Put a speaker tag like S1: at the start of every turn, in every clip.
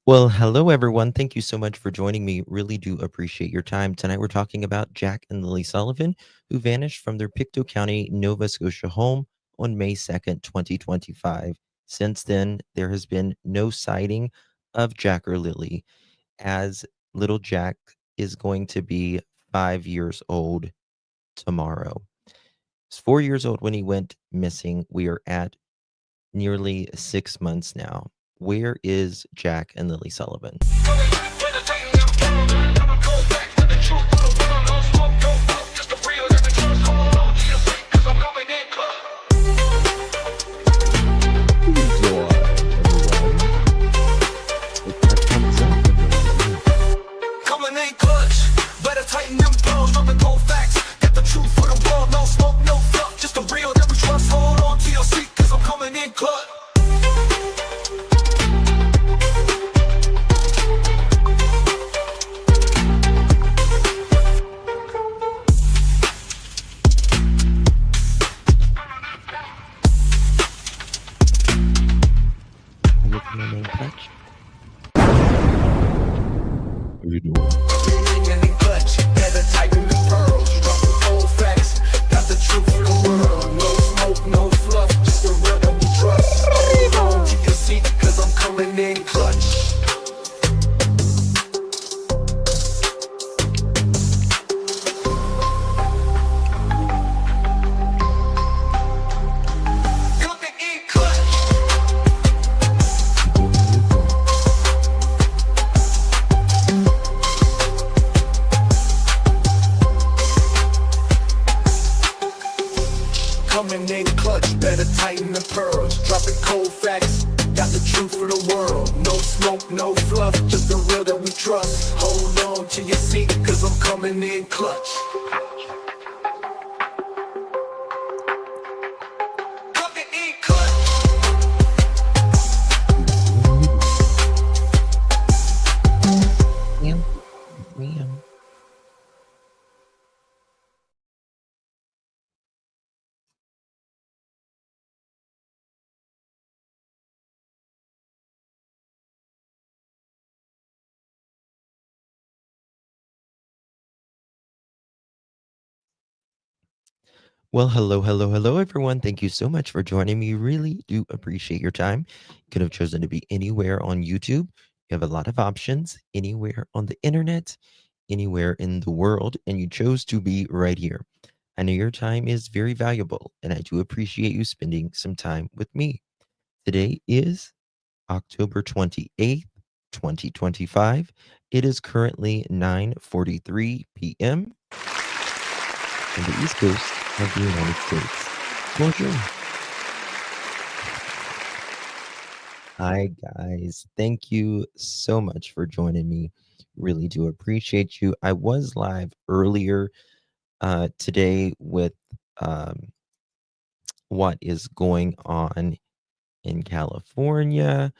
S1: Well, hello everyone. Thank you so much for joining me. Really do appreciate your time. Tonight we're talking about Jack and Lily Sullivan, who vanished from their Pictou County, Nova Scotia home on May 2nd, 2025. Since then, there has been no sighting of Jack or Lily, as little Jack is going to be 5 years old tomorrow. He's 4 years old when he went missing. We are at nearly 6 months now. Where is Jack and Lily Sullivan? What are you doing?
S2: Coming in clutch, better tighten the pearls. Dropping cold facts, got the truth for the world. No smoke, no fluff, just the real that we trust. Hold on to your seat, cause I'm coming in clutch. Coming in clutch.
S1: Well, hello, everyone. Thank you so much for joining me. Really do appreciate your time. You could have chosen to be anywhere on YouTube. You have a lot of options, anywhere on the internet, anywhere in the world, and you chose to be right here. I know your time is very valuable, and I do appreciate you spending some time with me. Today is October 28th, 2025. It is currently 9:43 p.m. on the East Coast of the United States. Bonjour. Hi, guys. Thank you so much for joining me. Really do appreciate you. I was live earlier today with um, what is going on in California.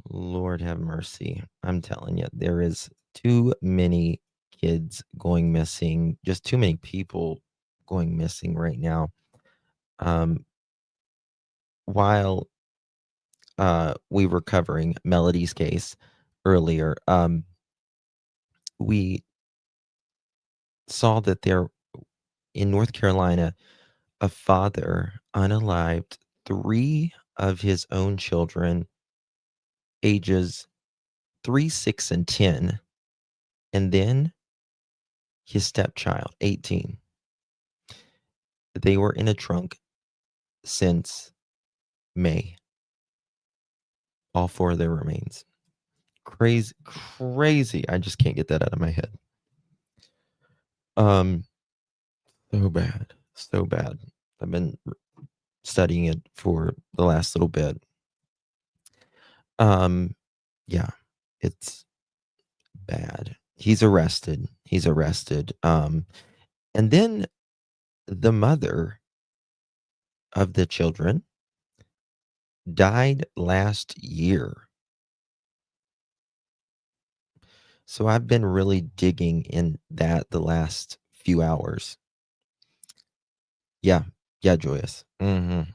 S1: Lord have mercy. I'm telling you, there is too many kids going missing, just too many people going missing right now. Um, while we were covering Melody's case earlier, we saw that there in North Carolina, a father unalived 3 of his own children, ages 3, 6, and 10, and then his stepchild, 18. They were in a trunk since May. All 4 of their remains. Crazy, crazy. I just can't get that out of my head. So bad, so bad. I've been studying it for the last little bit. Yeah, it's bad. He's arrested. He's arrested. And then the mother of the children died last year. So I've been really digging in that the last few hours. Yeah. Yeah, Joyous. I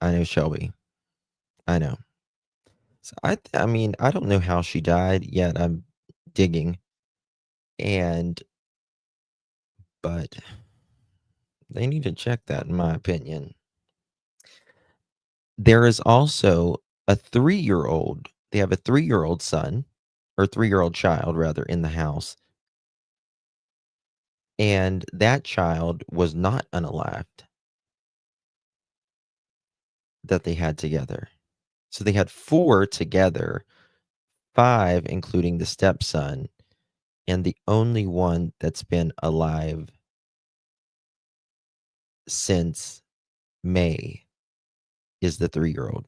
S1: know Shelby. I know. So I mean, I don't know how she died yet. I'm digging, and but they need to check that, in my opinion. There is also a 3-year-old. They have a 3-year-old son, or 3-year-old child rather, in the house, and that child was not unalived that they had together. So they had 4 together, 5 including the stepson, and the only one that's been alive since May is the 3-year-old.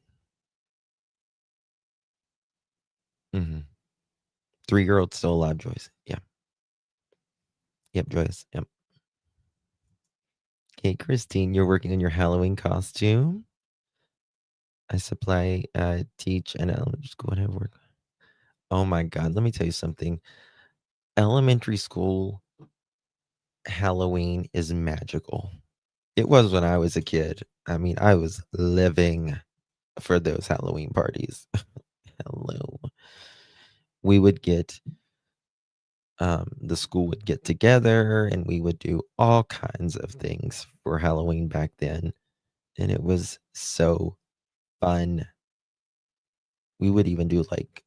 S1: 3-year-old still alive, Joyce. Yeah. Yep, Joyce. Yep. Okay, Christine, you're working on your Halloween costume. I supply, teach, and elementary school and have work. Oh my God, let me tell you something. Elementary school Halloween is magical. It was when I was a kid. I mean, I was living for those Halloween parties. Hello. We would get, the school would get together and we would do all kinds of things for Halloween back then. And it was so fun. We would even do like,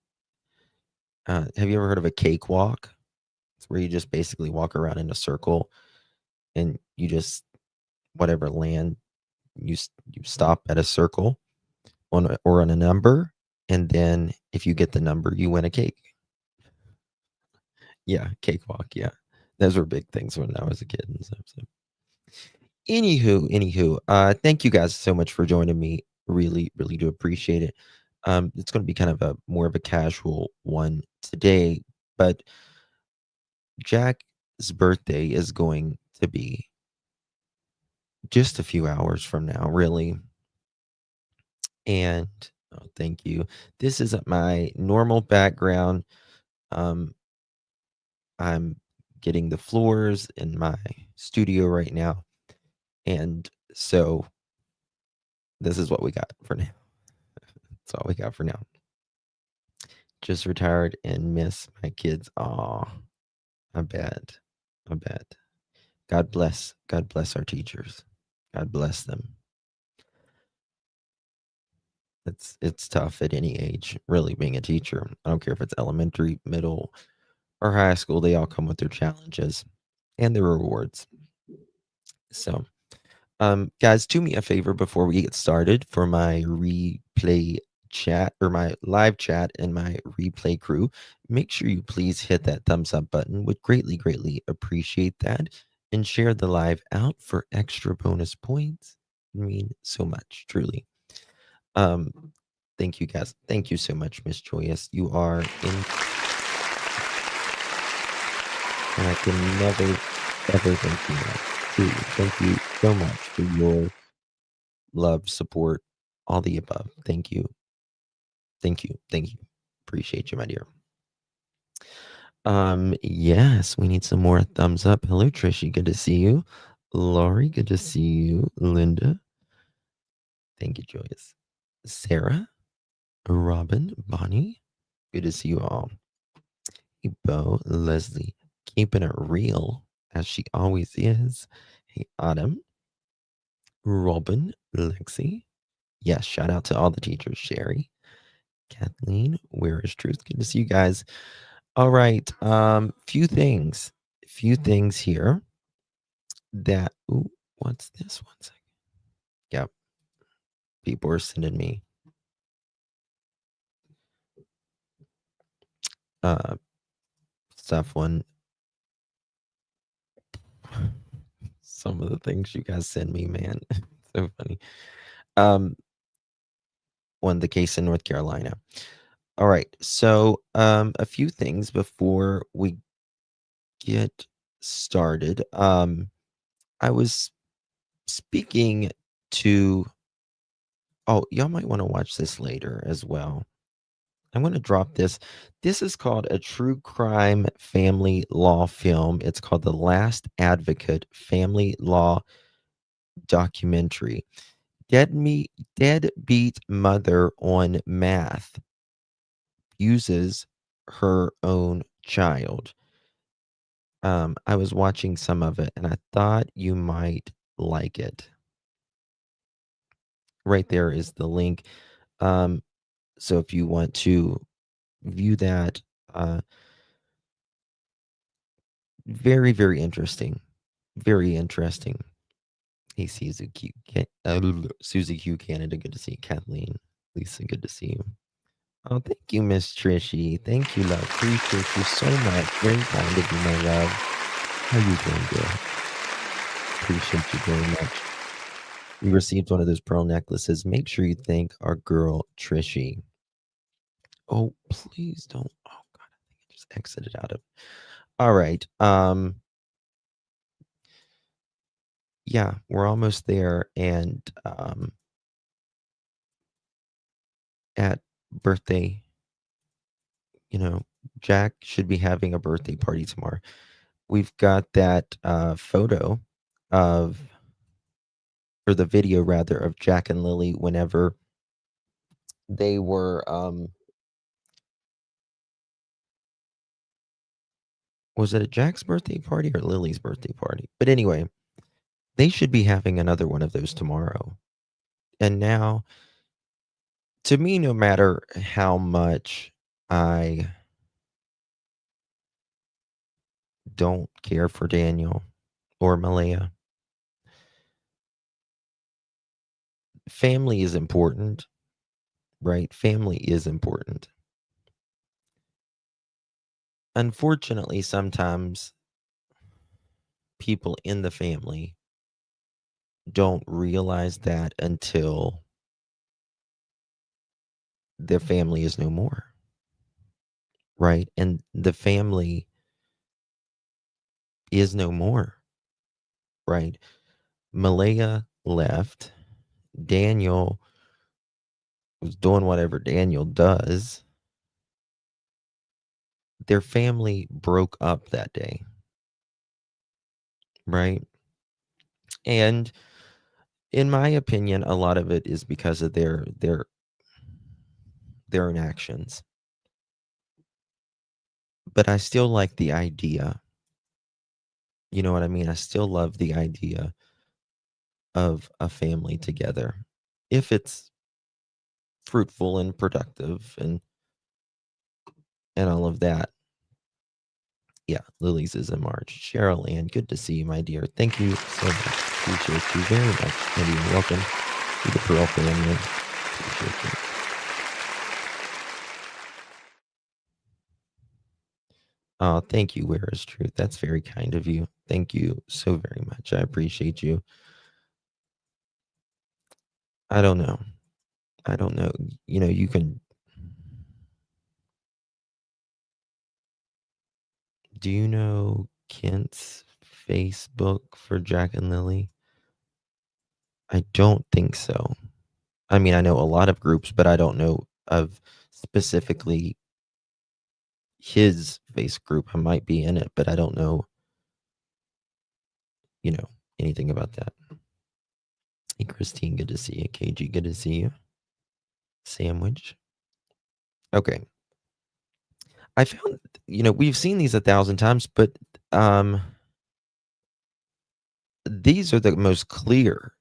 S1: have you ever heard of a cakewalk? It's where you just basically walk around in a circle and you just, whatever land, you stop at a circle or on a number. And then if you get the number, you win a cake. Yeah, cakewalk. Yeah. Those were big things when I was a kid and stuff. So. Anywho, thank you guys so much for joining me. Really, really do appreciate it. It's going to be kind of a more of a casual one today, but Jack's birthday is going to be just a few hours from now, really. And oh, thank you. This isn't my normal background. Um, I'm getting the floors in my studio right now, and so this is what we got for now. That's all we got for now. Just retired and miss my kids. Aw, I bet. I bet. God bless. God bless our teachers. God bless them. It's tough at any age, really, being a teacher. I don't care if it's elementary, middle, or high school. They all come with their challenges and their rewards. So, guys, do me a favor before we get started for my replay chat or my live chat and my replay crew. Make sure you please hit that thumbs up button. Would greatly appreciate that. And share the live out for extra bonus points. I mean, so much, truly. Thank you guys. Thank you so much, Miss Joyous. You are in, and I can never, ever thank you enough. Truly, thank you so much for your love, support, all the above. Thank you. Thank you. Thank you. Appreciate you, my dear. Yes, we need some more thumbs up. Hello, Trishy. Good to see you. Laurie, good to see you. Linda. Thank you, Joyous. Sarah, Robin, Bonnie. Good to see you all. Hey, Bo, Leslie, keeping it real as she always is. Hey, Autumn, Robin, Lexi. Yes, shout out to all the teachers. Sherry, Kathleen, where is truth? Good to see you guys. All right. Few things here that, ooh, what's this? 1 second. Yep. People are sending me stuff when some of the things you guys send me, man. So funny. On the case in North Carolina. All right. So a few things before we get started. I was speaking to, oh, y'all might want to watch this later as well. I'm going to drop this. This is called a true crime family law film. It's called The Last Advocate Family Law Documentary. Deadbeat mother on math uses her own child. I was watching some of it and I thought you might like it. Right there is the link. Um, so if you want to view that, uh, very, very interesting. Very interesting. Hey, Susie Q Canada, good to see you. Kathleen, Lisa, good to see you. Oh, thank you, Miss Trishy. Thank you, love. Appreciate you so much. Very kind of you, my love. How you doing, girl? Appreciate you very much. You received one of those pearl necklaces. Make sure you thank our girl Trishy. Oh, please don't. Oh God, I think I just exited out of. All right. Yeah, we're almost there, and at birthday, you know, Jack should be having a birthday party tomorrow. We've got that photo of, or the video rather, of Jack and Lily whenever they were was it a Jack's birthday party or Lily's birthday party? But anyway, they should be having another one of those tomorrow. And now, to me, no matter how much I don't care for Daniel or Malaya, family is important, right? Family is important. Unfortunately, sometimes people in the family don't realize that until their family is no more, right? And the family is no more, right? Malaya left. Daniel was doing whatever Daniel does. Their family broke up that day, right? And in my opinion, a lot of it is because of their inactions. But I still like the idea. You know what I mean? I still love the idea of a family together if it's fruitful and productive and all of that. Yeah, Lily's is in March. Cheryl Ann, good to see you, my dear. Thank you so much. Appreciate you very much. And you're welcome to the Pearl family. Appreciate you. Oh, thank you, Where is Truth. That's very kind of you. Thank you so very much. I appreciate you. I don't know. I don't know. You know, you can. Do you know Kent's Facebook for Jack and Lily? I don't think so. I mean, I know a lot of groups, but I don't know of specifically his face group. I might be in it, but I don't know, you know, anything about that. Hey, Christine, good to see you. KG, good to see you. Sandwich. Okay. I found, we've seen these 1,000 times, but these are the most clear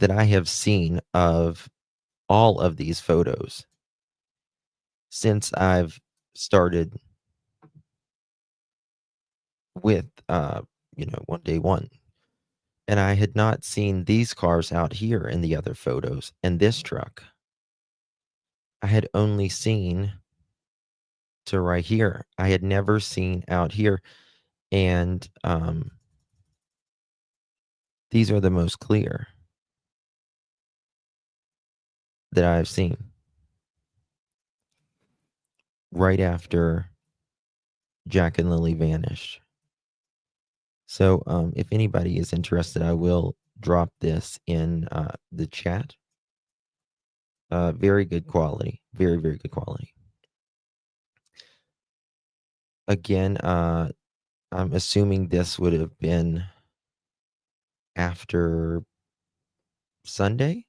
S1: that I have seen of all of these photos since I've started with, one day one. And I had not seen these cars out here in the other photos and this truck. I had only seen to right here. I had never seen out here. And these are the most clear that I've seen right after Jack and Lily vanished. So if anybody is interested, I will drop this in the chat. Very good quality. Very, very good quality. Again, I'm assuming this would have been after Sunday.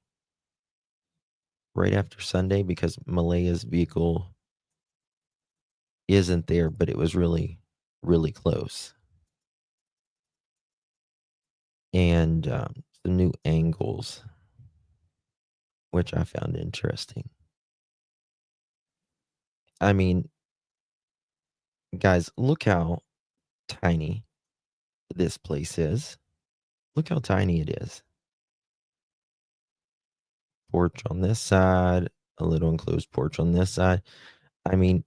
S1: right after Sunday because Malaya's vehicle isn't there, but it was really, really close. And some new angles, which I found interesting. I mean, guys, look how tiny this place is. Look how tiny it is. Porch on this side, a little enclosed porch on this side. I mean,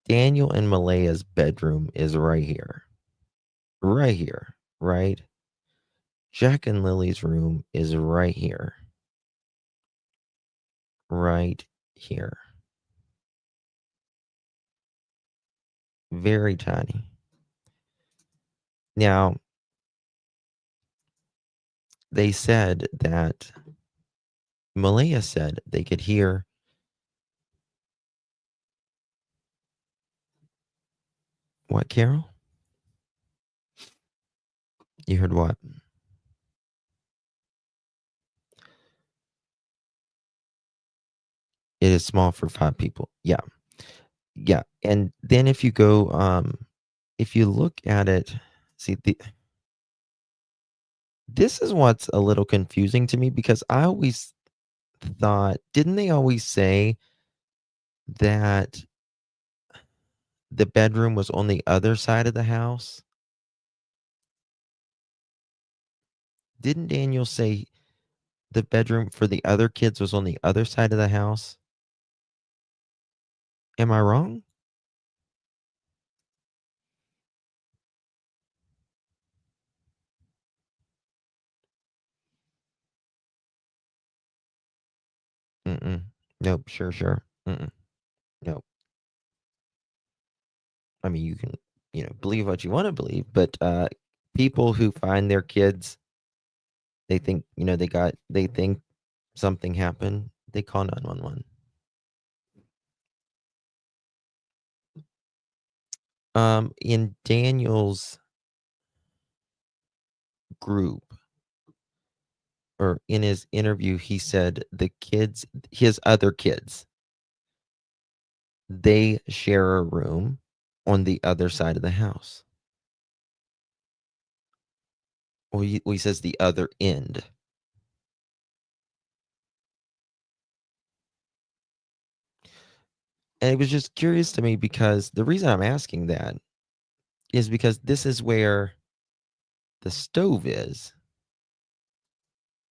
S1: Daniel and Malaya's bedroom is right here. Right here, right? Jack and Lily's room is right here. Right here. Very tiny. Now, they said that Malaya said they could hear what, Carol? You heard what? It is small for 5 people. Yeah. Yeah. And then if you go, if you look at it, see, this is what's a little confusing to me because I always thought, didn't they always say that the bedroom was on the other side of the house? Didn't Daniel say the bedroom for the other kids was on the other side of the house? Am I wrong? Mm-mm. Nope. Sure. Sure. Mm-mm. Nope. I mean, you can, believe what you want to believe, but people who find their kids, they think, they think something happened, they call 911. In Daniel's group or in his interview, he said the kids, his other kids, they share a room on the other side of the house. He says the other end. And it was just curious to me because the reason I'm asking that is because this is where the stove is,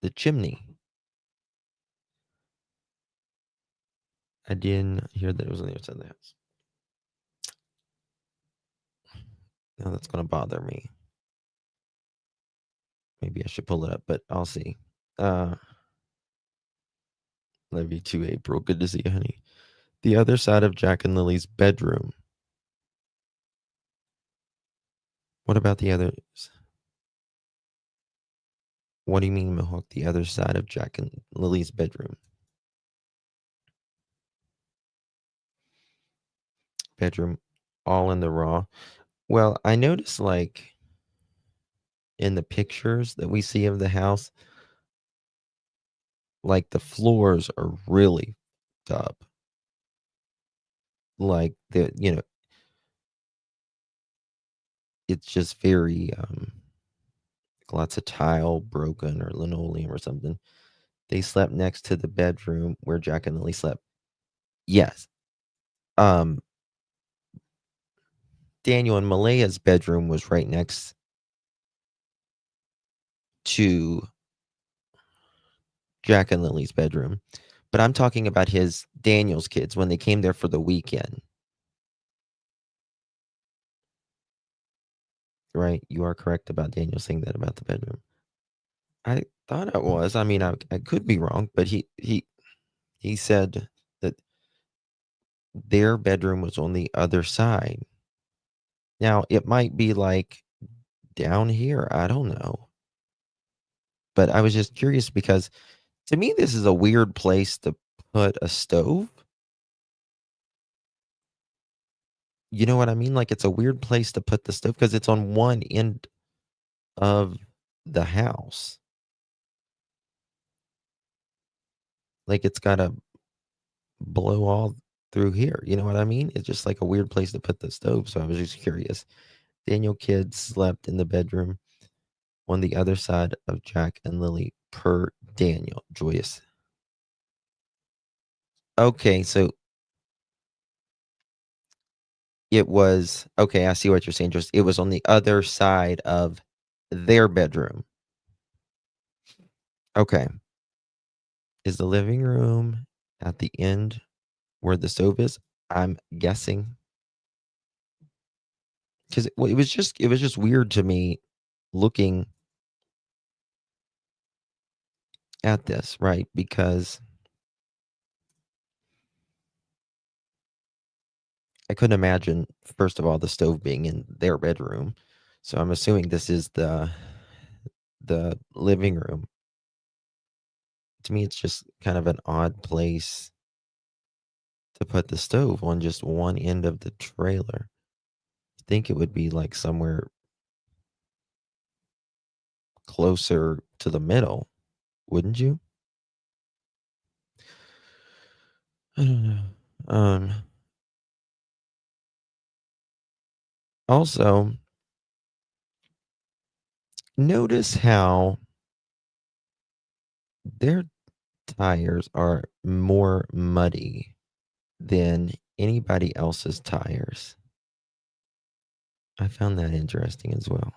S1: the chimney. I didn't hear that it was on the other side of the house. Now that's going to bother me. Maybe I should pull it up, but I'll see. Love you too, April. Good to see you, honey. The other side of Jack and Lily's bedroom. What about the others? What do you mean, Mohawk? The other side of Jack and Lily's bedroom. Bedroom, all in the raw. Well, I noticed like in the pictures that we see of the house, like the floors are really up. Like it's just very lots of tile broken or linoleum or something. They slept next to the bedroom where Jack and Lily slept. Yes. Daniel and Malaya's bedroom was right next to Jack and Lily's bedroom. But I'm talking about Daniel's kids when they came there for the weekend. Right? You are correct about Daniel saying that about the bedroom. I thought it was. I mean, I could be wrong, but he said that their bedroom was on the other side. Now, it might be like down here. I don't know. But I was just curious because to me, this is a weird place to put a stove. You know what I mean? Like it's a weird place to put the stove because it's on one end of the house. Like it's got a blow all through here. You know what I mean? It's just like a weird place to put the stove. So I was just curious. Daniel Kidd slept in the bedroom on the other side of Jack and Lily per Daniel. Joyous. Okay, so it was okay, I see what you're saying. Just it was on the other side of their bedroom. Okay. Is the living room at the end where the stove is? I'm guessing. Because it was just weird to me looking at this, right? Because I couldn't imagine, first of all, the stove being in their bedroom. So I'm assuming this is the living room. To me, it's just kind of an odd place to put the stove on just one end of the trailer. I think it would be like somewhere closer to the middle, wouldn't you? I don't know. Also, notice how their tires are more muddy than anybody else's tires. I found that interesting as well.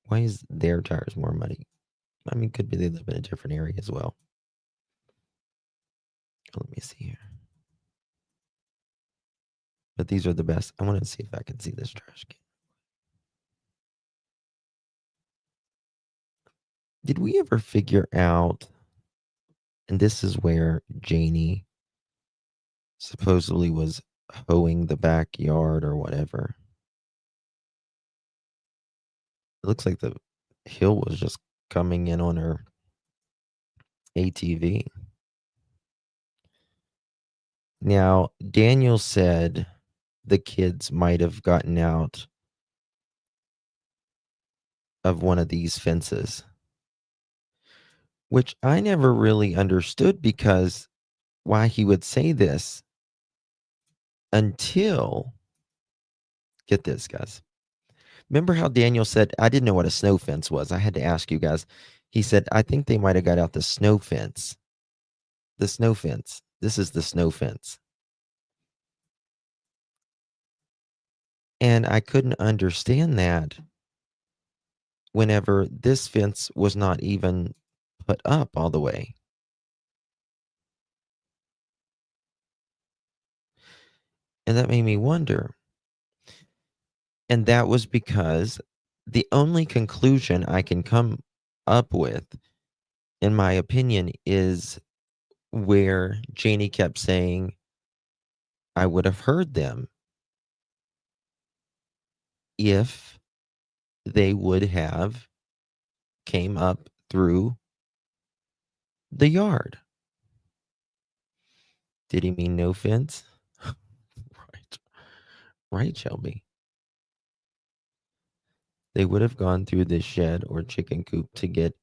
S1: Why is their tires more muddy? I mean, could be they live in a different area as well. Let me see here. But these are the best. I want to see if I can see this trash can. Did we ever figure out, and this is where Janie supposedly was hoeing the backyard or whatever. It looks like the hill was just coming in on her ATV. Now, Daniel said the kids might have gotten out of one of these fences, which I never really understood because why he would say this until, get this, guys. Remember how Daniel said, I didn't know what a snow fence was. I had to ask you guys. He said, I think they might have got out the snow fence. The snow fence. This is the snow fence. And I couldn't understand that whenever this fence was not even put up all the way. And that made me wonder. And that was because the only conclusion I can come up with, in my opinion, is where Janie kept saying, I would have heard them if they would have came up through the yard. Did he mean no fence? Right. Right, Shelby. They would have gone through the shed or chicken coop to get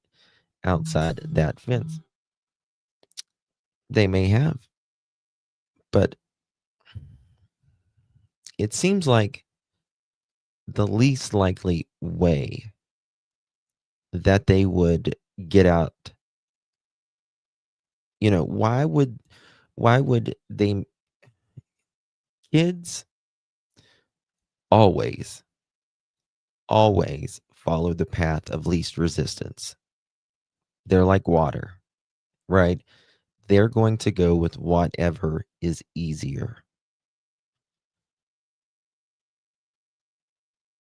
S1: outside that fence. They may have. But it seems like the least likely way that they would get out. You know, why would they, kids always follow the path of least resistance. They're like water, right? They're going to go with whatever is easier.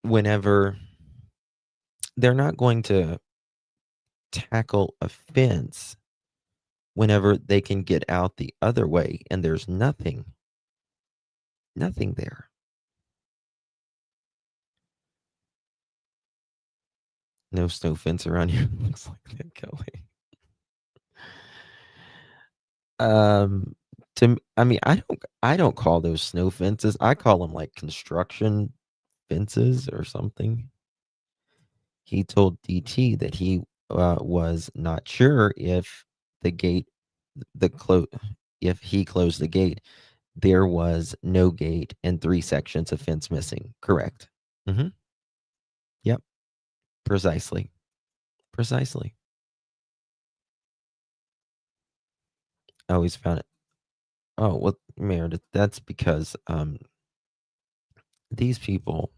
S1: Whenever they're not going to tackle a fence whenever they can get out the other way and there's nothing there. No snow fence around here. Looks like that, Kelly. I mean, I don't call those snow fences. I call them like construction fences or something. He told DT that he was not sure if the gate if he closed the gate, there was no gate and 3 sections of fence missing. Correct. Mm-hmm. Yep. Precisely. Precisely. I always found it. Oh, well, Meredith, that's because these people,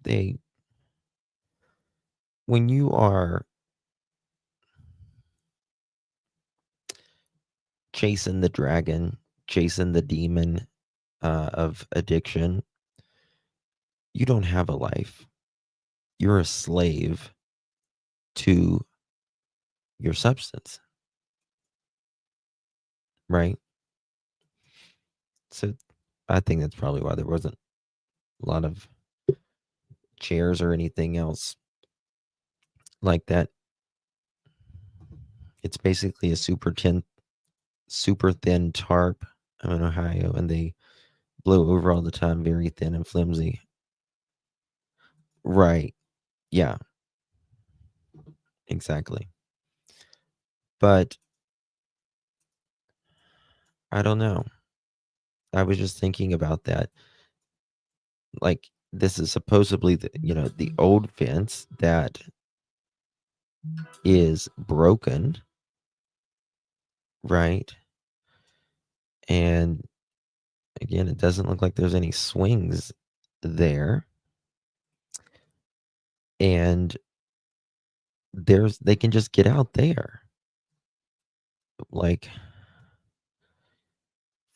S1: they when you are chasing the dragon, chasing the demon of addiction, you don't have a life. You're a slave to your substance, right? So I think that's probably why there wasn't a lot of chairs or anything else like that. It's basically a super thin tarp. I'm in Ohio, and they blow over all the time, very thin and flimsy. Right. Yeah, exactly. But I don't know. I was just thinking about that. Like, this is supposedly the old fence that is broken, right? And again, it doesn't look like there's any swings there. And they can just get out there. Like,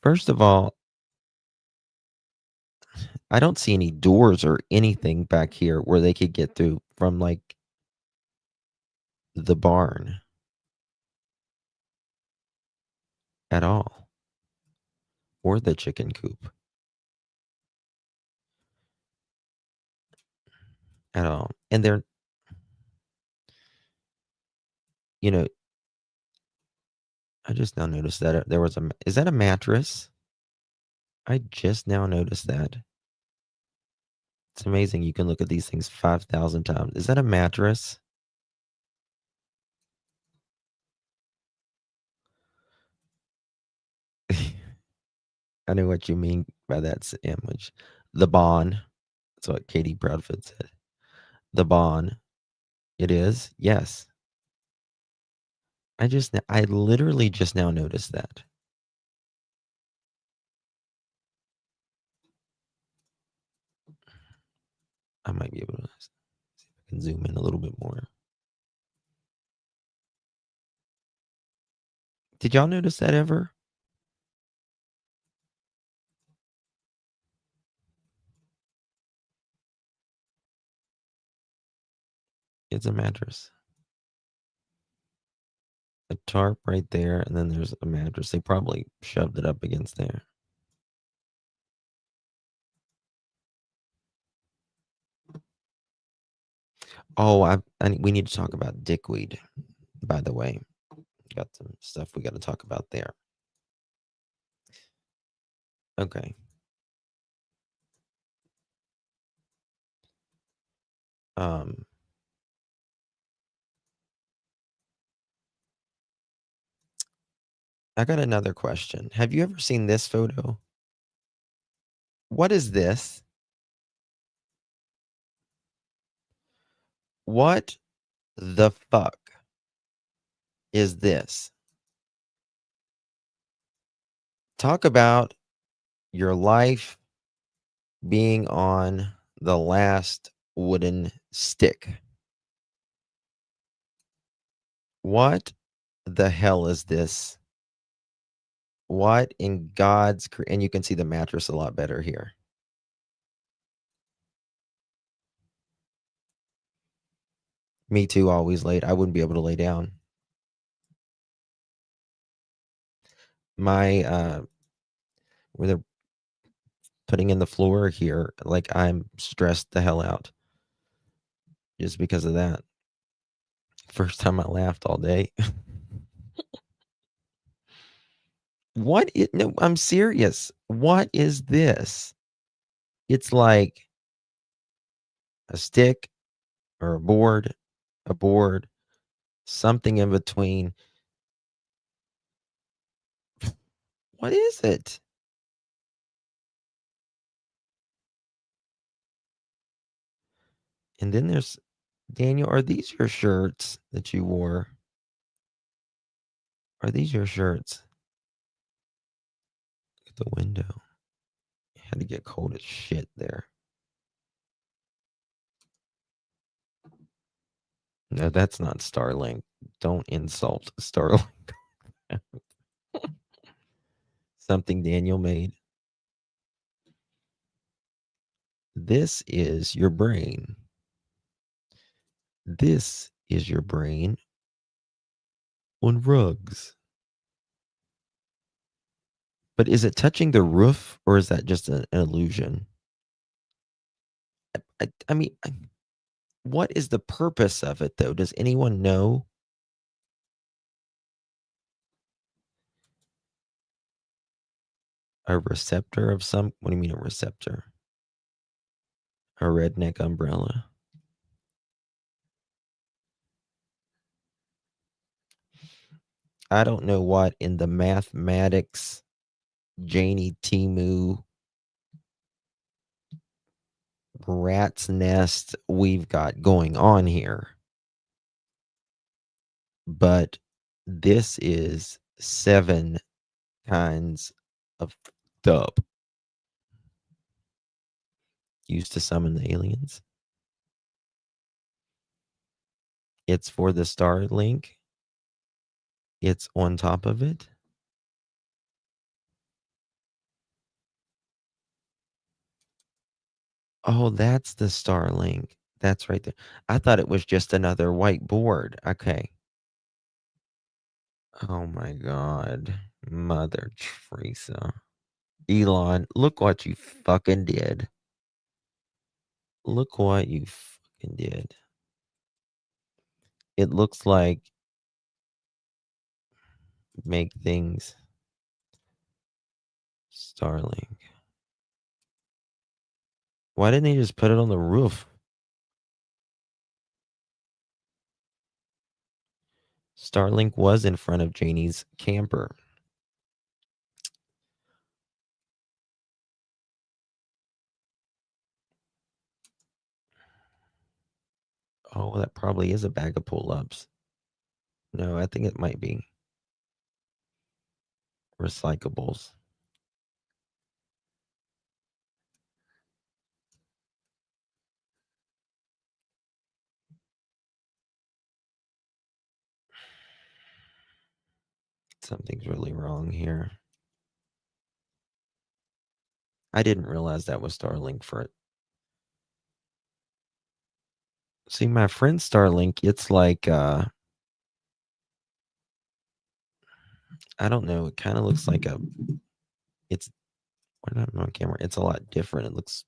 S1: first of all, I don't see any doors or anything back here where they could get through from like the barn at all, or the chicken coop at all. And they're, you know, I just now noticed that there was is that a mattress? I just now noticed that. It's amazing. You can look at these things 5,000 times. Is that a mattress? I know what you mean by that sandwich. The Bon. That's what Katie Proudfoot said. The Bon. It is? Yes. I literally just now noticed that. I might be able to see if I can zoom in a little bit more. Did y'all notice that ever? It's a mattress. A tarp right there, and then there's a mattress. They probably shoved it up against there. Oh, we need to talk about dickweed, by the way. Got some stuff we got to talk about there. Okay. I got another question. Have you ever seen this photo? What is this? What the fuck is this? Talk about your life being on the last wooden stick. What the hell is this? What in God's and you can see the mattress a lot better here. Me too, always late. I wouldn't be able to lay down. My where they're putting in the floor here, like I'm stressed the hell out just because of that. First time I laughed all day. No, I'm serious. What is this? It's like a stick or a board, something in between. What is it? And then there's Daniel. Are these your shirts that you wore? Are these your shirts? Look at the window. It had to get cold as shit there. No, that's not Starlink. Don't insult Starlink. Something Daniel made. This is your brain. This is your brain on rugs. But is it touching the roof or is that just an illusion? I mean, what is the purpose of it though? Does anyone know? A receptor of some? What do you mean a receptor? A redneck umbrella? I don't know what in the mathematics Janie Timu rat's nest we've got going on here. But this is 7 kinds of dub used to summon the aliens. It's for the Starlink. It's on top of it. Oh, that's the Starlink. That's right there. I thought it was just another whiteboard. Okay. Oh my God. Mother Teresa. Elon, look what you fucking did. Look what you fucking did. It looks like make things Starlink. Why didn't they just put it on the roof? Starlink was in front of Janie's camper. Oh, that probably is a bag of pull-ups. No, I think it might be recyclables. Something's really wrong here. I didn't realize that was Starlink for it. See, my friend Starlink, it's like I don't know, it kind of looks like it's we're not on camera. It's a lot different. It looks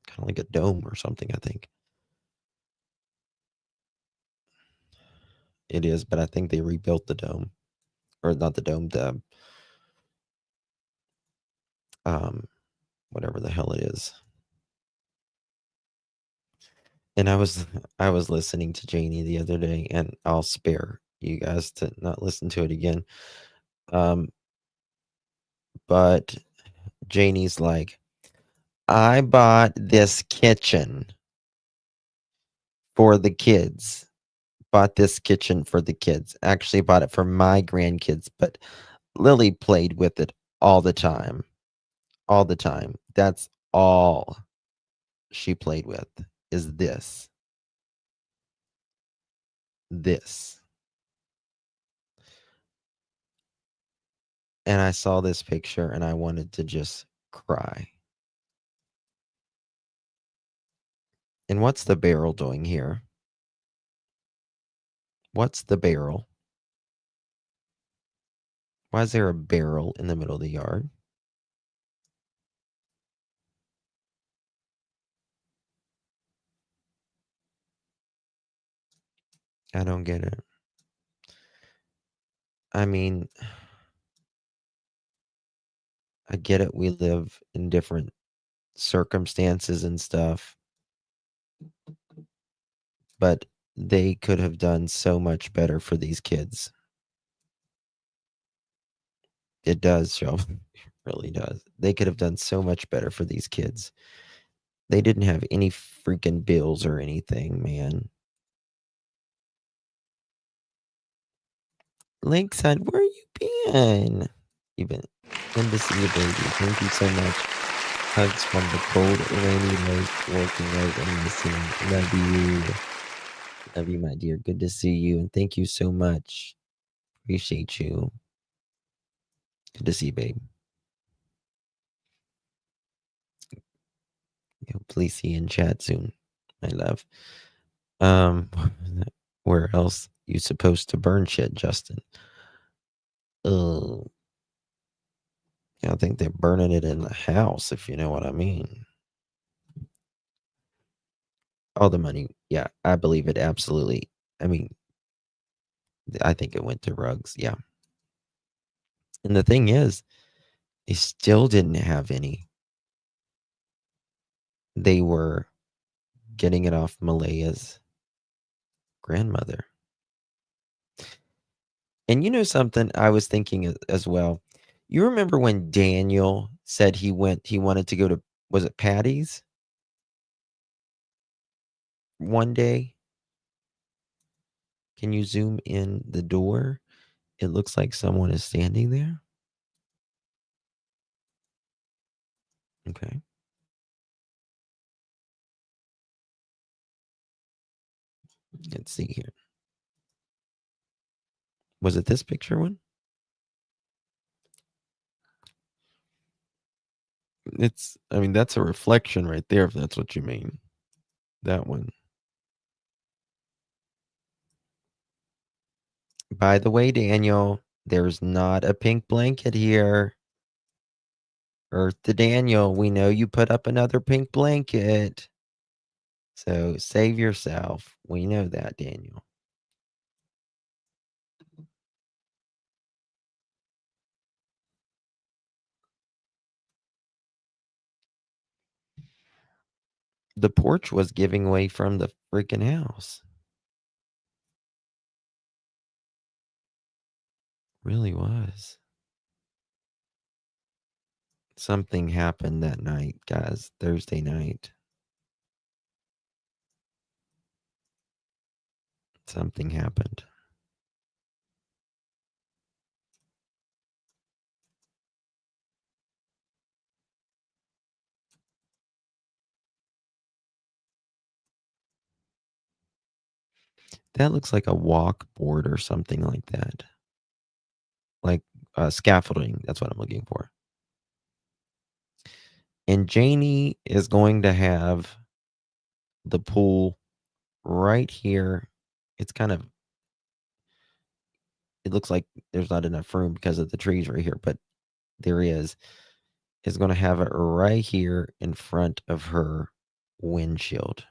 S1: kind of like a dome or something, I think. It is, but I think they rebuilt the dome. Or not the dome, the whatever the hell it is. And I was listening to Janie the other day, and I'll spare you guys to not listen to it again. But Janie's like, I bought this kitchen for the kids. Bought this kitchen for the kids. Actually bought it for my grandkids, but Lily played with it all the time. All the time. That's all she played with is this. This. And I saw this picture and I wanted to just cry. And what's the barrel doing here? What's the barrel? Why is there a barrel in the middle of the yard? I don't get it. I mean, I get it. We live in different circumstances and stuff, but they could have done so much better for these kids. It does, Shelf. It really does. They could have done so much better for these kids. They didn't have any freaking bills or anything, man. Lakeside, where you been? You been? Good to see you, baby. Thank you so much. Hugs from the cold, rainy lake, working out and listening. Love you. Love you, my dear. Good to see you, and thank you so much. Appreciate you. Good to see you, babe. Please see you in chat soon, my love. Where else you supposed to burn shit, Justin? Oh, I think they're burning it in the house, if you know what I mean. All the money, yeah, I believe it absolutely. I mean, I think it went to rugs, yeah. And the thing is, they still didn't have any. They were getting it off Malaya's grandmother. And you know something I was thinking as well? You remember when Daniel said he wanted to go to, was it Patty's one day? Can you zoom in the door? It looks like someone is standing there. Okay. Let's see here. Was it this picture one? I mean, that's a reflection right there, if that's what you mean. That one. By the way, Daniel, there's not a pink blanket here. Earth to Daniel, we know you put up another pink blanket. So save yourself. We know that, Daniel. The porch was giving away from the freaking house. Really was. Something happened that night, guys. Thursday night. Something happened. That looks like a walk board or something like that. Like scaffolding. That's what I'm looking for. And Janie is going to have the pool right here. It's kind of, it looks like there's not enough room because of the trees right here, but there is going to have it right here in front of her windshield.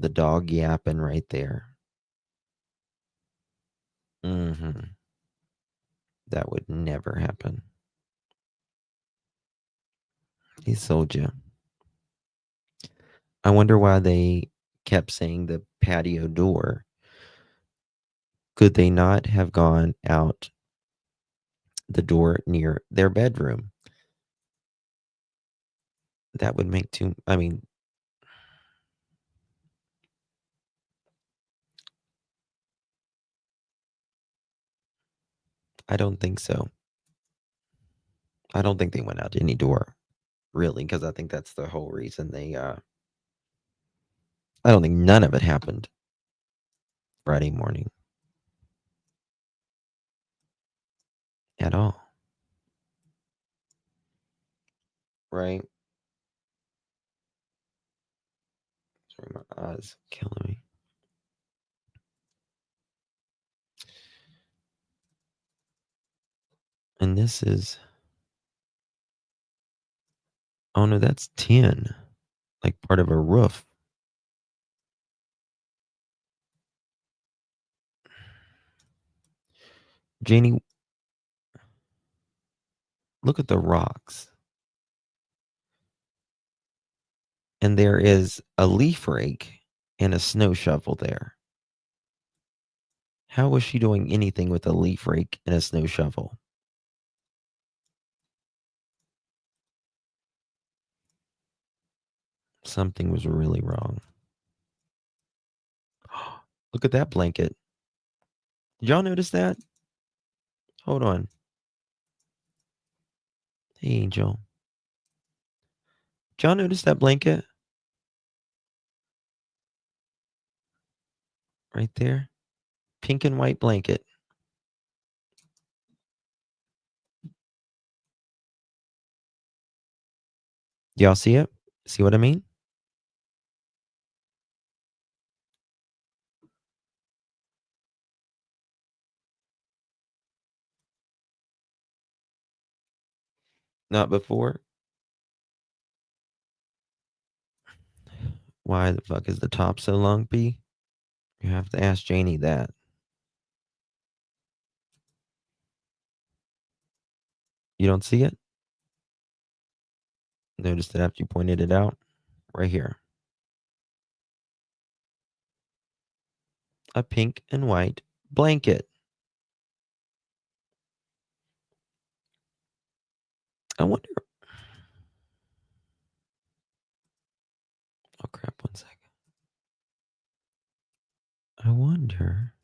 S1: The dog yapping right there. Mm-hmm. That would never happen. He sold you. I wonder why they kept saying the patio door. Could they not have gone out the door near their bedroom? That would make too, I mean, I don't think so. I don't think they went out any door, really, because I think that's the whole reason they, I don't think none of it happened Friday morning at all. Right? Sorry, my eyes killing me. And this is, oh no, that's tin, like part of a roof. Janie, look at the rocks. And there is a leaf rake and a snow shovel there. How was she doing anything with a leaf rake and a snow shovel? Something was really wrong. Look at that blanket. Did y'all notice that? Hold on. Hey, Angel. Did y'all notice that blanket? Right there? Pink and white blanket. Y'all see it? See what I mean? Not before? Why the fuck is the top so long, P? You have to ask Janie that. You don't see it? Notice that after you pointed it out? Right here. A pink and white blanket. I wonder. Oh, crap. 1 second. I wonder.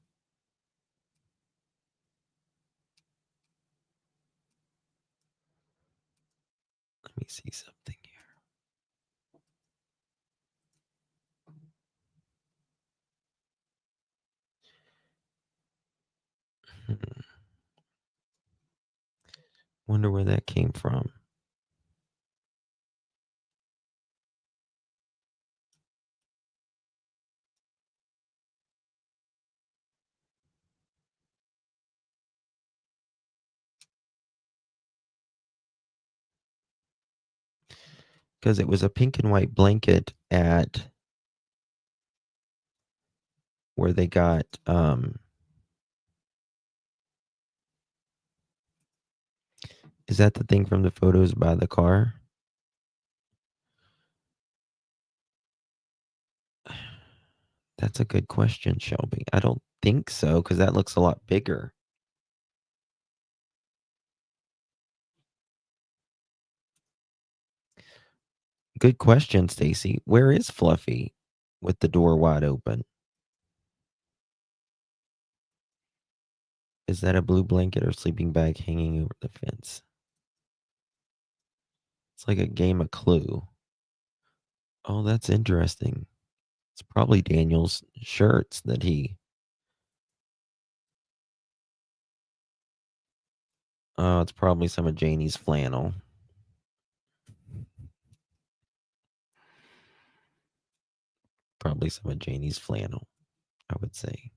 S1: Let me see something here. Wonder where that came from. Because it was a pink and white blanket at where they got is that the thing from the photos by the car? That's a good question, Shelby. I don't think so, because that looks a lot bigger. Good question, Stacy. Where is Fluffy with the door wide open? Is that a blue blanket or sleeping bag hanging over the fence? It's like a game of Clue. Oh, that's interesting. It's probably Daniel's shirts that he. Oh, it's probably some of Janie's flannel. Probably some of Janie's flannel, I would say.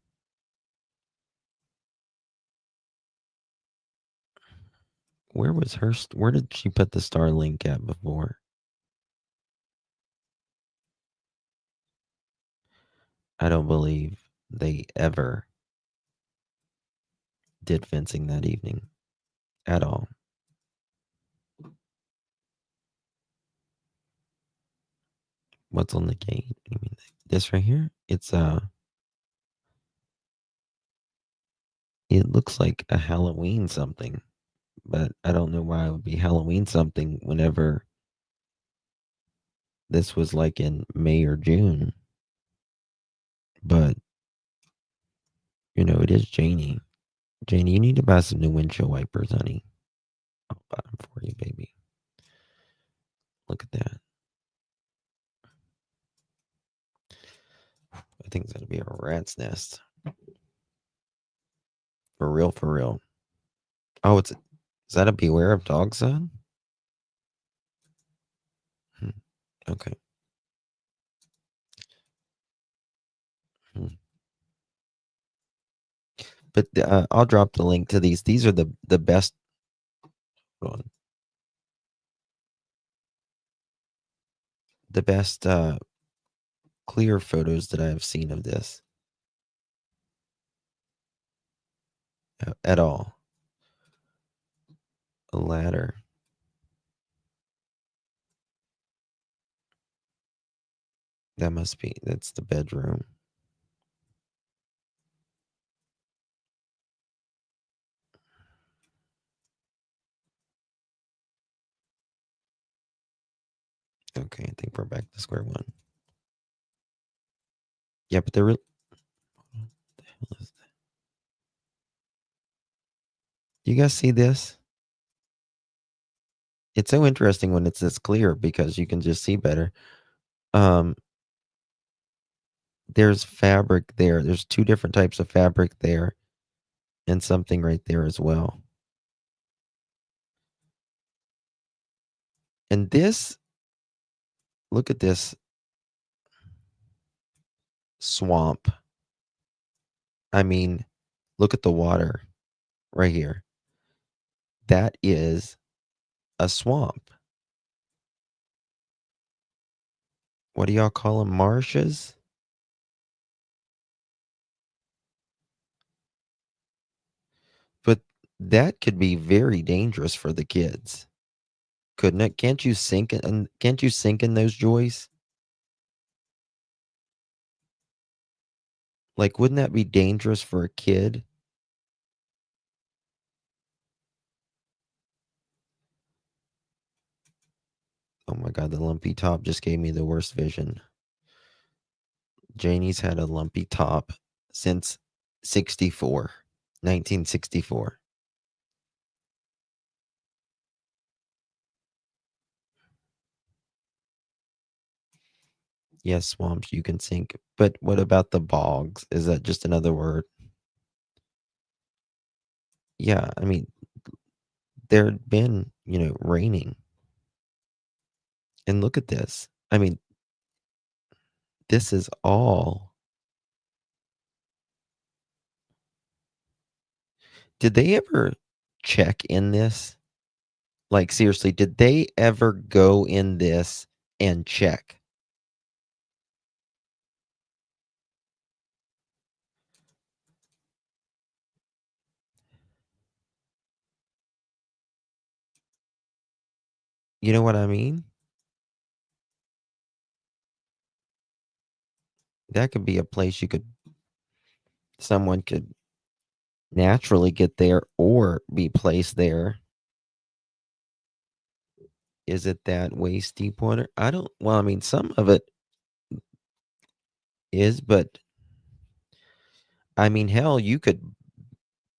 S1: Where was her? Where did she put the Starlink at before? I don't believe they ever did fencing that evening at all. What's on the gate? You mean this right here? It's it looks like a Halloween something, but I don't know why it would be Halloween something whenever this was like in May or June. But you know, it is Janie. Janie, you need to buy some new windshield wipers, honey. I'll buy them for you, baby. Look at that. I think it's gonna be a rat's nest. For real, for real. Oh, is that a beware of dog sign? Okay. Hmm. But I'll drop the link to these. These are the best. Hold on. The best clear photos that I have seen of this at all. A ladder. That must be. That's the bedroom. Okay, I think we're back to square one. Yeah, but what the hell is that? You guys see this? It's so interesting when it's this clear because you can just see better. Um, there's fabric there. There's two different types of fabric there, and something right there as well. And this, look at this swamp. I mean, look at the water right here. That is a swamp. What do y'all call them? Marshes? But that could be very dangerous for the kids, couldn't it? Can't you sink in those, Joyce? Like, wouldn't that be dangerous for a kid? Oh my god, the lumpy top just gave me the worst vision. Janie's had a lumpy top since 1964. Yes, swamps you can sink. But what about the bogs? Is that just another word? Yeah, I mean, there had been, raining. And look at this. I mean, this is all. Did they ever check in this? Like, seriously, did they ever go in this and check? You know what I mean? That could be a place someone could naturally get there or be placed there. Is it that waist deep water? Well, I mean, some of it is, but I mean, hell, you could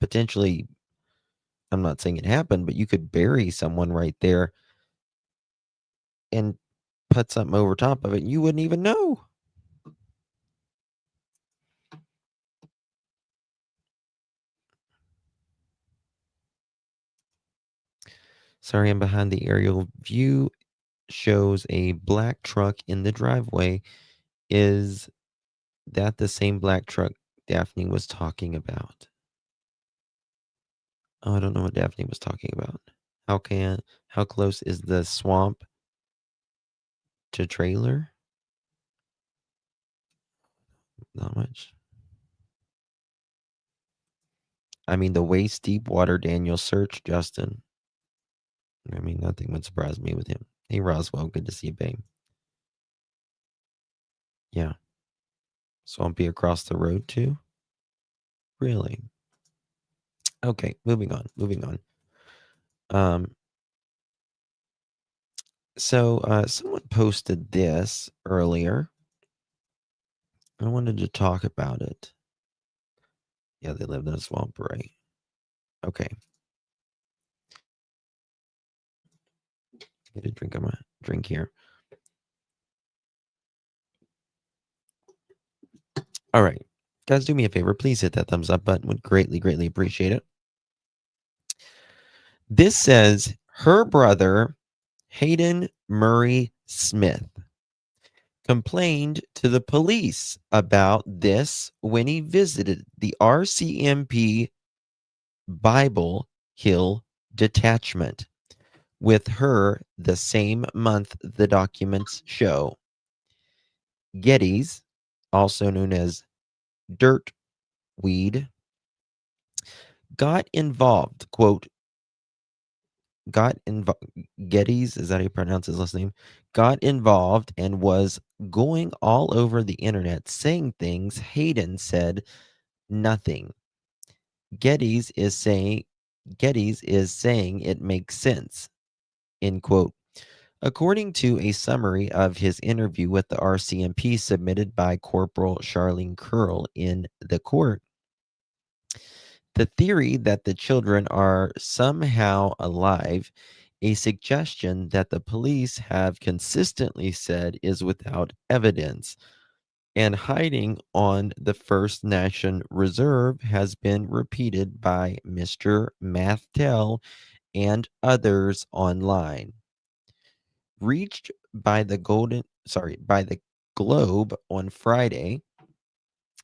S1: potentially, I'm not saying it happened, but you could bury someone right there and put something over top of it. And you wouldn't even know. Sorry, I'm behind the aerial view. Shows a black truck in the driveway. Is that the same black truck Daphne was talking about? Oh, I don't know what Daphne was talking about. How close is the swamp to trailer? Not much. I mean, the waist deep water Daniel search, Justin. I mean, nothing would surprise me with him. Hey, Roswell, good to see you, babe. Yeah. Swampy across the road, too? Really? Okay, moving on. Um, so someone posted this earlier. I wanted to talk about it. Yeah, they lived in a swamp, right? Okay. Get a drink of my drink here. All right. Guys, do me a favor. Please hit that thumbs up button. Would greatly, greatly appreciate it. This says her brother, Hayden Murray Smith, complained to the police about this when he visited the RCMP Bible Hill detachment with her the same month the documents show. Geddes, also known as dirt weed, got involved, quote, Geddes, is that how you pronounce his last name? Got involved and was going all over the internet saying things Hayden said nothing. Geddes is saying it makes sense, end quote. According to a summary of his interview with the RCMP submitted by Corporal Charlene Curl in the court, the theory that the children are somehow alive, a suggestion that the police have consistently said is without evidence, and hiding on the First Nation Reserve has been repeated by Mr. Mathtel and others online. Reached by the Globe on Friday,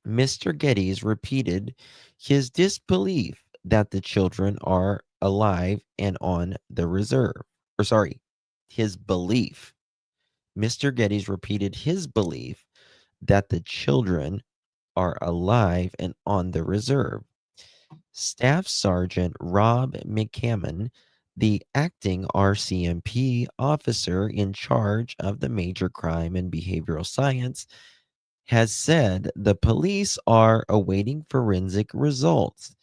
S1: Mr. Geddes repeated his disbelief that the children are alive and on the reserve. Or sorry, his belief. Mr. Geddes repeated his belief that the children are alive and on the reserve. Staff Sergeant Rob McCammon, the acting RCMP officer in charge of the major crime and behavioral science, has said the police are awaiting forensic results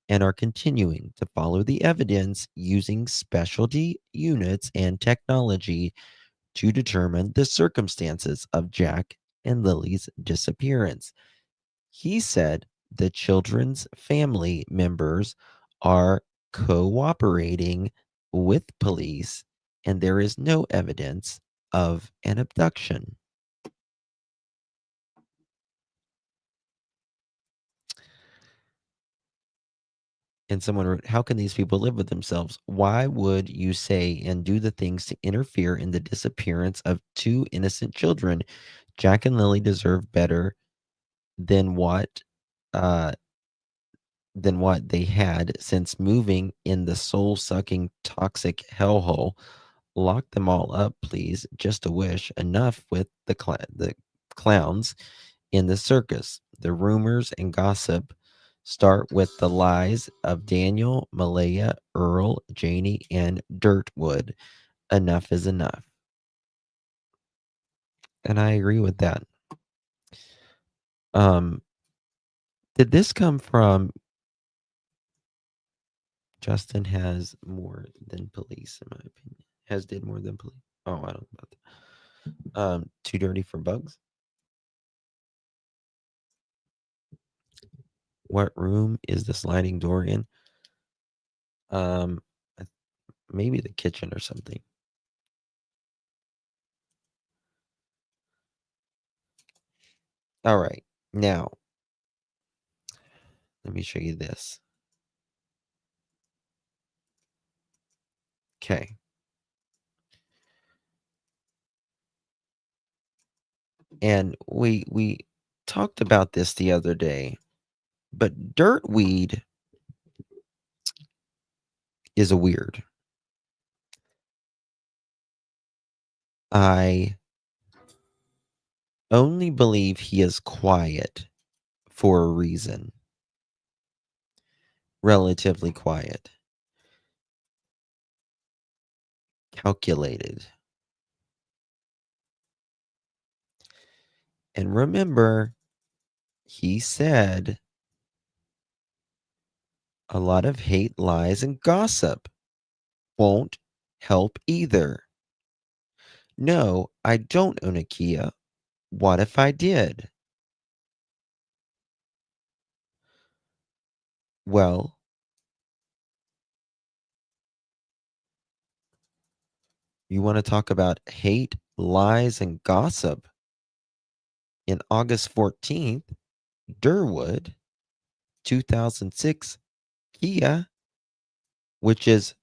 S1: and are continuing to follow the evidence using specialty units and technology to determine the circumstances of Jack and Lily's disappearance. He said the children's family members are cooperating with police and there is no evidence of an abduction. And someone wrote, how can these people live with themselves? Why would you say and do the things to interfere in the disappearance of two innocent children? Jack and Lily deserve better than what uh, than what they had since moving in the soul-sucking toxic hellhole. Lock them all up, please. Just a wish. Enough with the clowns in the circus. The rumors and gossip start with the lies of Daniel, Malaya, Earl, Janie, and Dirtwood. Enough is enough. And I agree with that. Um, did this come from Justin has more than police, in my opinion? Has did more than police. Oh, I don't know about that. Too dirty for bugs. What room is the sliding door in? Um, maybe the kitchen or something. All right. Now, let me show you this. Okay. And we talked about this the other day, but dirtweed is a weird. I only believe he is quiet for a reason. Relatively quiet. Calculated. And remember, he said a lot of hate, lies, and gossip won't help either. No, I don't own a Kia. What if I did? Well, you want to talk about hate, lies, and gossip? In August 14th, Durwood, 2006 Kia, which is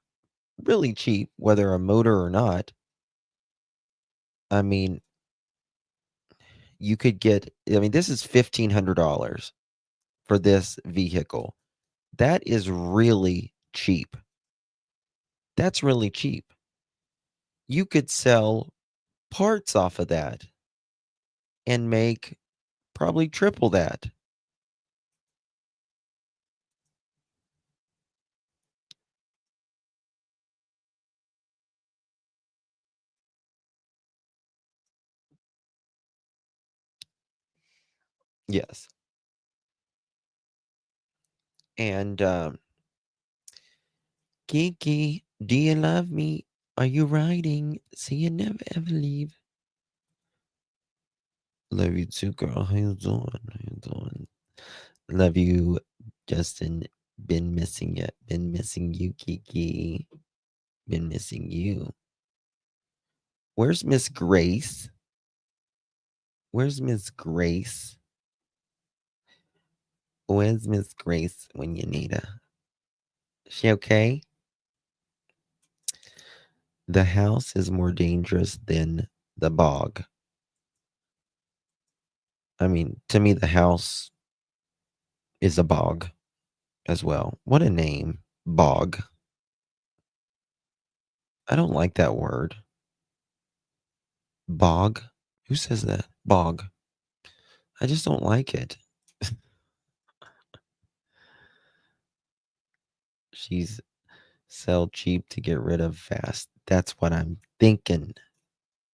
S1: really cheap, whether a motor or not. I mean, you could get, this is $1,500 for this vehicle. That is really cheap. That's really cheap. You could sell parts off of that and make probably triple that. Yes. And Kiki, do you love me? Are you riding? See you never ever leave. Love you too, girl. How you doing? How you doing? Love you, Justin. Been missing you. Been missing you, Kiki. Been missing you. Where's Miss Grace? Where's Miss Grace? Where's Miss Grace when you need her? She okay? The house is more dangerous than the bog. I mean, to me, the house is a bog as well. What a name. Bog. I don't like that word. Bog? Who says that? Bog. I just don't like it. She's sell cheap to get rid of fast. That's what I'm thinking.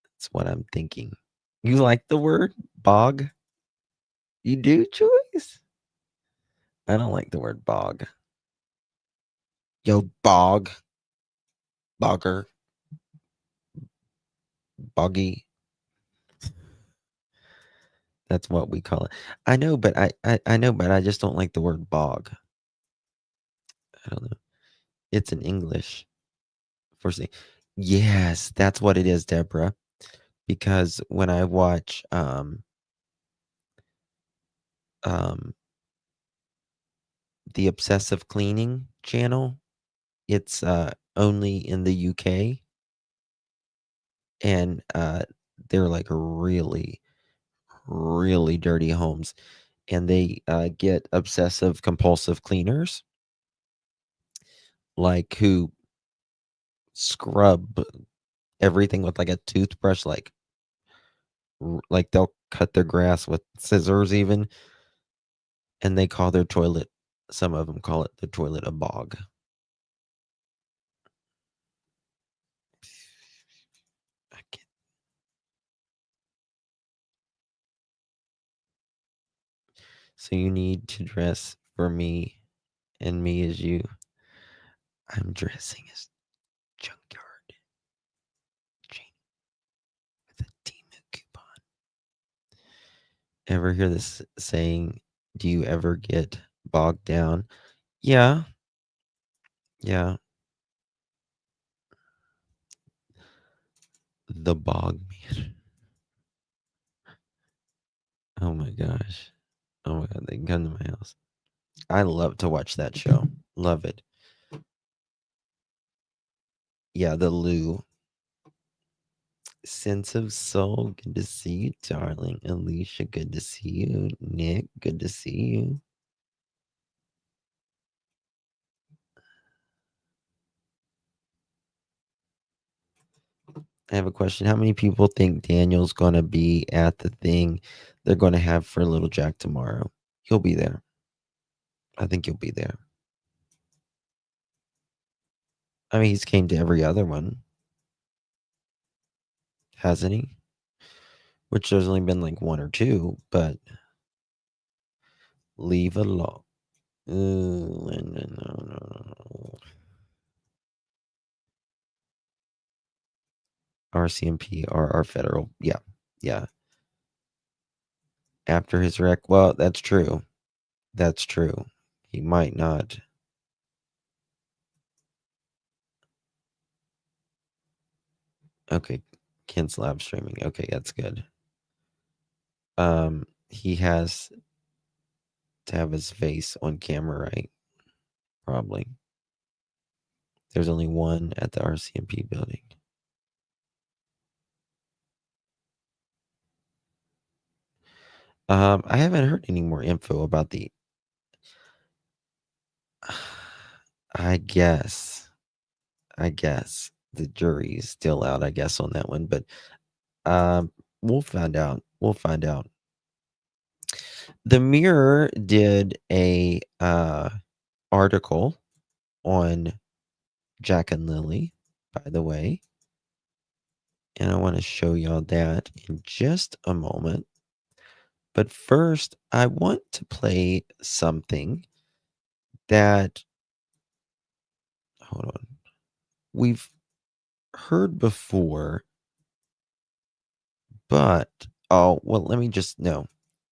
S1: That's what I'm thinking. You like the word bog? You do, Joyce? I don't like the word bog. Yo, bog. Bogger. Boggy. That's what we call it. I know, but I know, but I just don't like the word bog. I don't know. It's in English. First thing. Yes, that's what it is, Deborah. Because when I watch the obsessive cleaning channel, it's only in the UK, and they're like really, really dirty homes, and they get obsessive compulsive cleaners, like who scrub everything with like a toothbrush, like they'll cut their grass with scissors even, and they call their toilet. Some of them call it the toilet a bog. I can't. So you need to dress for me, and me as you. I'm dressing as Junkyard Janie with a Temu coupon. Ever hear this saying? Do you ever get bogged down? Yeah, yeah. The Bog Man. Oh my gosh. Oh my god, they can come to my house. I love to watch that show. Love it. Yeah, the Lou. Sense of soul. Good to see you, darling. Alicia, good to see you. Nick, good to see you. I have a question. How many people think Daniel's going to be at the thing they're going to have for Little Jack tomorrow? He'll be there. I think he'll be there. I mean, he's came to every other one, hasn't he? Which there's only been like one or two, but leave it alone. No. RCMP or our federal. Yeah. Yeah. After his wreck. Well, that's true. That's true. He might not. Okay. Cancel live streaming. Okay, that's good. He has to have his face on camera, right? Probably. There's only one at the RCMP building. I haven't heard any more info about the. I guess the jury is still out. I guess on that one, but we'll find out. We'll find out. The Mirror did a article on Jack and Lily, by the way, and I want to show y'all that in just a moment. But first, I want to play something that, hold on, we've heard before, but oh well, let me just no.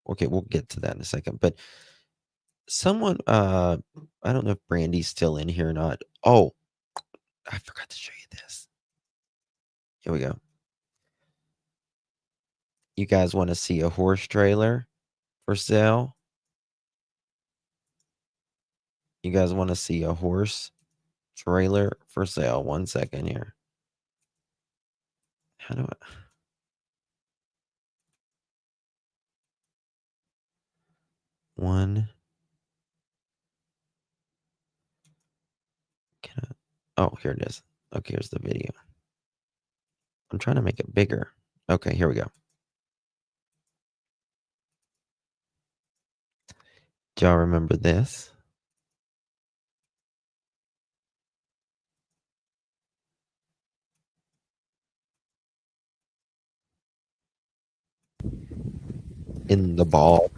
S1: Okay, we'll get to that in a second. But someone, I don't know if Brandy's still in here or not. Oh, I forgot to show you this. Here we go. You guys want to see a horse trailer for sale? You guys want to see a horse trailer for sale? 1 second here. How do I? One. Can I, oh, here it is. Okay, here's the video. I'm trying to make it bigger. Okay, here we go. Do y'all remember this? In the ball.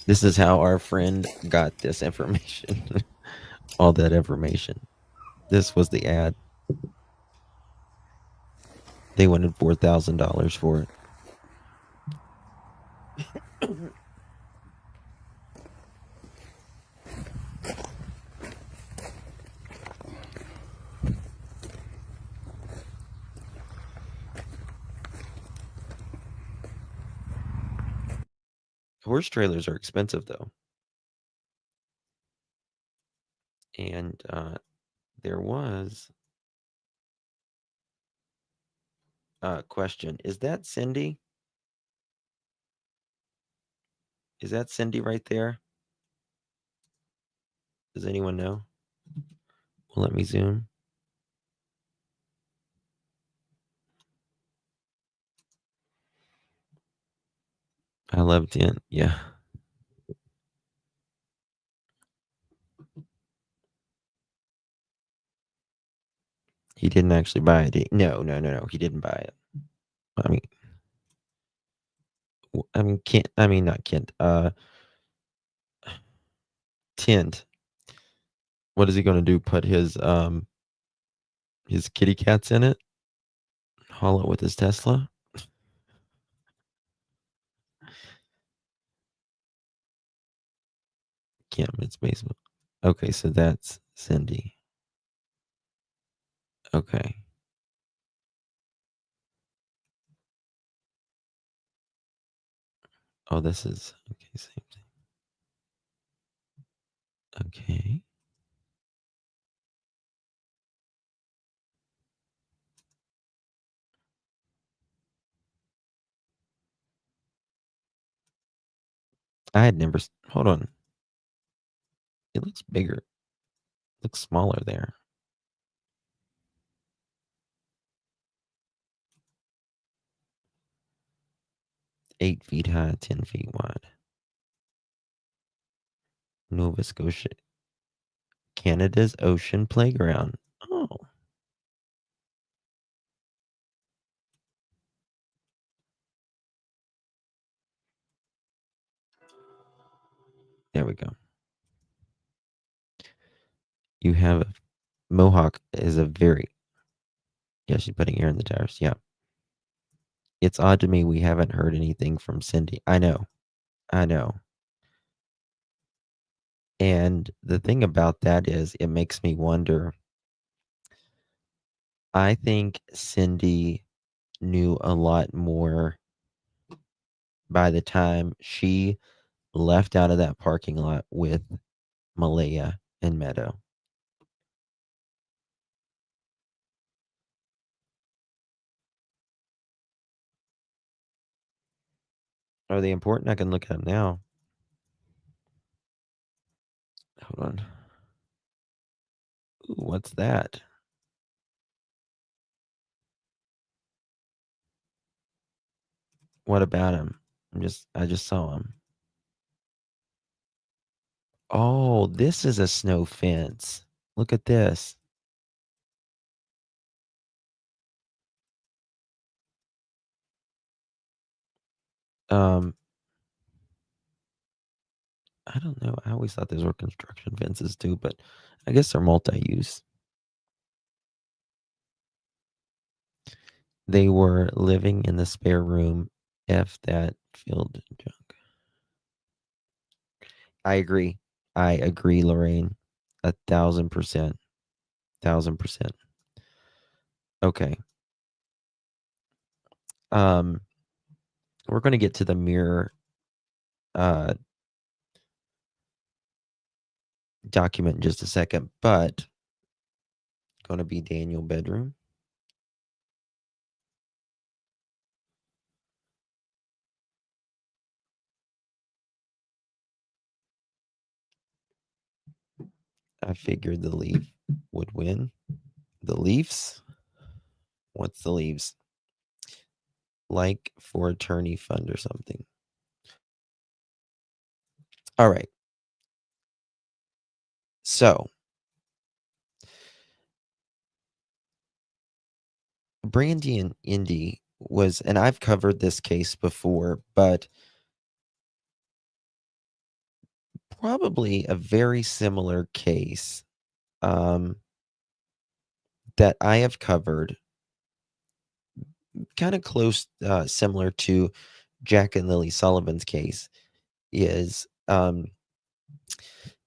S1: This is how our friend got this information. All that information. This was the ad. They wanted $4,000 for it. Horse trailers are expensive though. And there was a question. Is that Cindy? Is that Cindy right there? Does anyone know? Well, let me zoom. I loved it. Yeah. He didn't actually buy it. No. He didn't buy it. I mean, Kent. I mean, not Kent. Tint. What is he going to do? Put his kitty cats in it? Haul it with his Tesla? Campman's basement. Okay, so that's Cindy. Okay. Oh, this is okay. Same thing. Okay. I had never. Hold on. It looks bigger. It looks smaller there. 8 feet high, 10 feet wide. Nova Scotia, Canada's ocean playground. Oh. There we go. You have Mohawk is a very. Yeah, she's putting air in the tires. Yeah. It's odd to me we haven't heard anything from Cindy. I know. And the thing about that is it makes me wonder. I think Cindy knew a lot more by the time she left out of that parking lot with Malaya and Meadow. Are they important? I can look at them now. Hold on. Ooh, what's that? What about him? I just saw him. Oh, this is a snow fence. Look at this. Um, I don't know. I always thought those were construction fences too, but I guess they're multi-use. They were living in the spare room. F that filled junk. I agree. I agree, Lorraine. 1,000%. 1,000%. Okay. We're going to get to the mirror document in just a second, but going to be Daniel bedroom. I figured the Leaf would win. The Leafs? What's the Leafs? Like for attorney fund or something. All right. So, Brandy and Indy was, and I've covered this case before, but probably a very similar case that I have covered, kind of close, similar to Jack and Lily Sullivan's case, is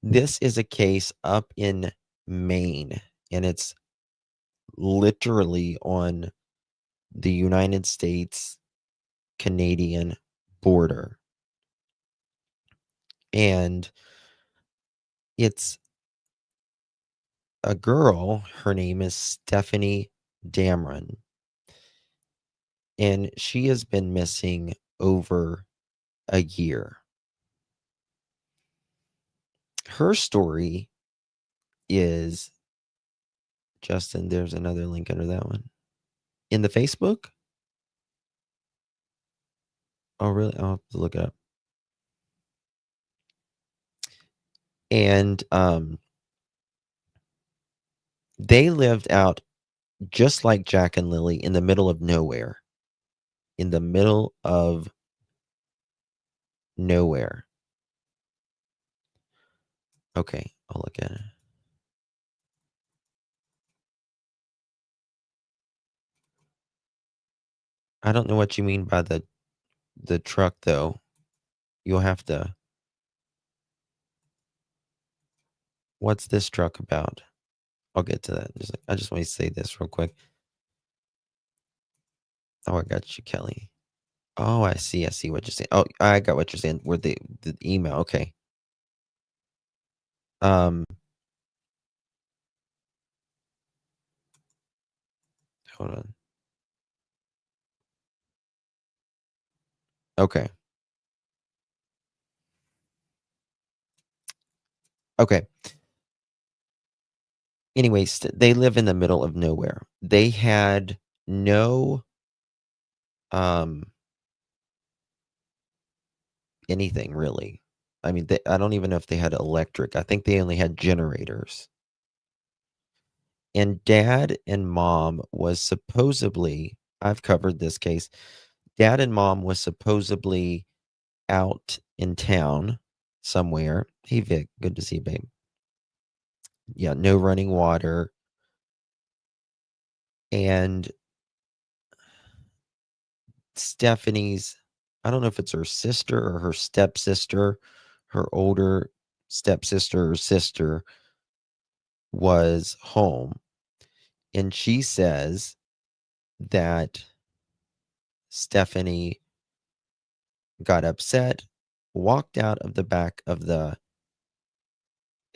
S1: this is a case up in Maine, and it's literally on the United States Canadian border. And it's a girl, her name is Stephanie Dameron, and she has been missing over a year. Her story is, Justin, there's another link under that one. In the Facebook? Oh, really? I'll have to look it up. And they lived out just like Jack and Lily in the middle of nowhere. In the middle of nowhere. Okay, I'll look at it. I don't know what you mean by the truck, though. You'll have to. What's this truck about? I'll get to that. I just want to say this real quick. Oh, I got you, Kelly. Oh, I see what you're saying. Oh, I got what you're saying. Where the email? Okay. Hold on. Okay. Okay. Anyways, they live in the middle of nowhere. They had no anything really. I mean, I don't even know if they had electric. I think they only had generators. And dad and mom was supposedly, I've covered this case. Dad and mom was supposedly out in town somewhere. Hey Vic, good to see you, babe. Yeah, no running water. And Stephanie's, I don't know if it's her sister or her stepsister, her older stepsister or sister was home. And she says that Stephanie got upset, walked out of the back of the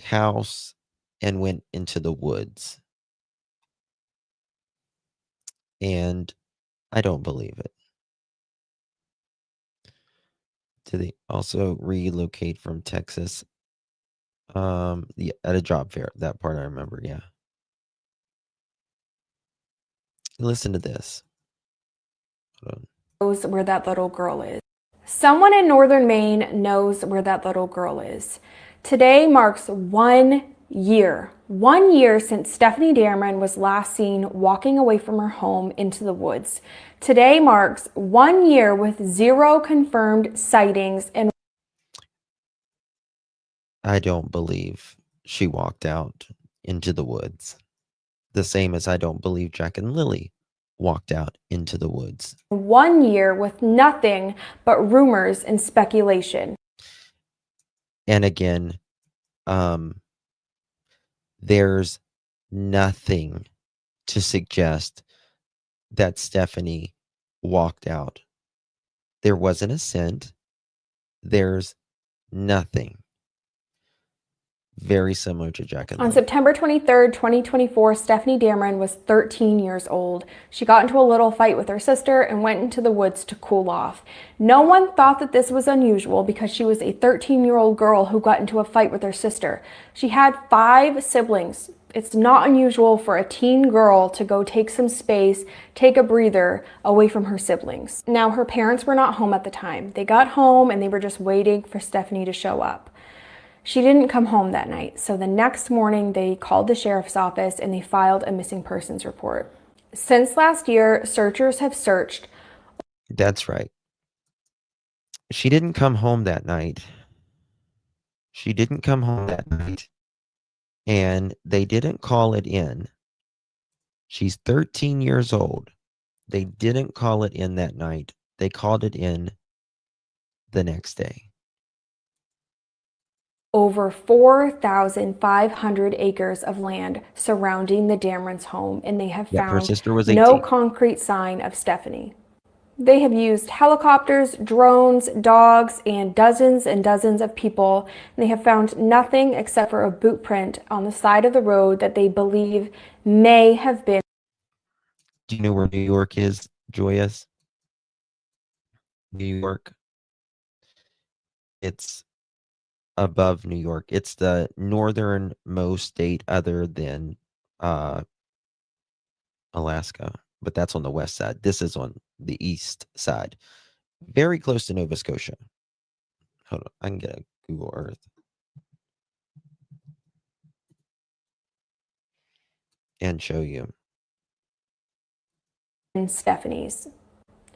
S1: house, and went into the woods. And I don't believe it. Did they also relocate from Texas? Yeah, at a job fair. That part I remember, yeah. Listen to this. Hold on.
S3: Knows where that little girl is. Someone in northern Maine knows where that little girl is. Today marks 1 year. 1 year since Stephanie Dameron was last seen walking away from her home into the woods. Today marks 1 year with 0 confirmed sightings and
S1: I don't believe she walked out into the woods. The same as I don't believe Jack and Lily walked out into the woods.
S3: 1 year with nothing but rumors and speculation.
S1: And again, there's nothing to suggest that Stephanie walked out. There wasn't a scent. There's nothing. Very similar to Jack and
S3: On
S1: Lily.
S3: September 23rd, 2024, Stephanie Dameron was 13 years old. She got into a little fight with her sister and went into the woods to cool off. No one thought that this was unusual because she was a 13-year-old girl who got into a fight with her sister. She had 5 siblings. It's not unusual for a teen girl to go take some space, take a breather away from her siblings. Now, her parents were not home at the time. They got home and they were just waiting for Stephanie to show up. She didn't come home that night, so the next morning they called the sheriff's office and they filed a missing persons report. Since last year, searchers have searched.
S1: That's right. She didn't come home that night. She didn't come home that night. And they didn't call it in. She's 13 years old. They didn't call it in that night. They called it in the next day.
S3: Over 4,500 acres of land surrounding the Damerons' home, and they have
S1: Yep, her
S3: found
S1: sister was
S3: no
S1: 18.
S3: concrete sign of Stephanie. They have used helicopters, drones, dogs, and dozens of people. And they have found nothing except for a boot print on the side of the road that they believe may have been.
S1: Do you know where New York is, Joyous? New York. It's above New York. It's the northernmost state other than Alaska, but that's on the west side. This is on the east side. Very close to Nova Scotia. Hold on, I can get a Google Earth and show you.
S3: Stephanie's.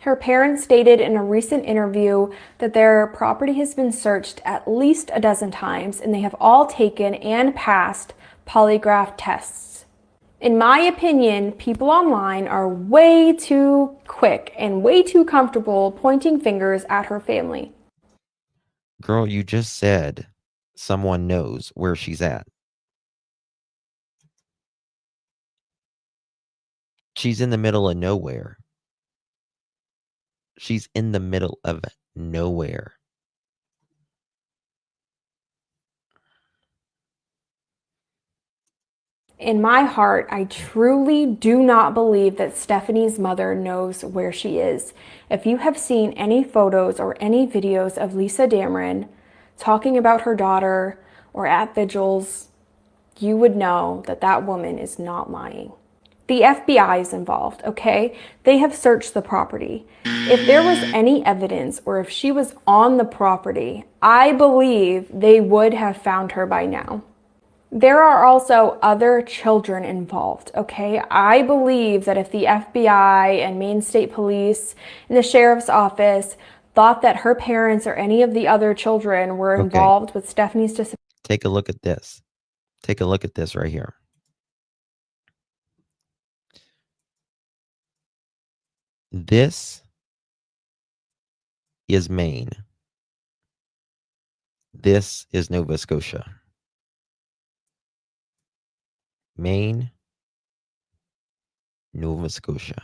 S3: Her parents stated in a recent interview that their property has been searched at least a dozen times and they have all taken and passed polygraph tests. In my opinion, people online are way too quick and way too comfortable pointing fingers at her family.
S1: Girl, you just said someone knows where she's at. She's in the middle of nowhere. She's in the middle of nowhere.
S3: In my heart, I truly do not believe that Stephanie's mother knows where she is. If you have seen any photos or any videos of Lisa Dameron talking about her daughter or at vigils, you would know that that woman is not lying. The FBI is involved, okay? They have searched the property. If there was any evidence or if she was on the property, I believe they would have found her by now. There are also other children involved, okay? I believe that if the FBI and Maine State Police and the Sheriff's Office thought that her parents or any of the other children were involved with Stephanie's disappearance.
S1: Take a look at this. Take a look at this right here. This is Maine. This is Nova Scotia. Maine, Nova Scotia.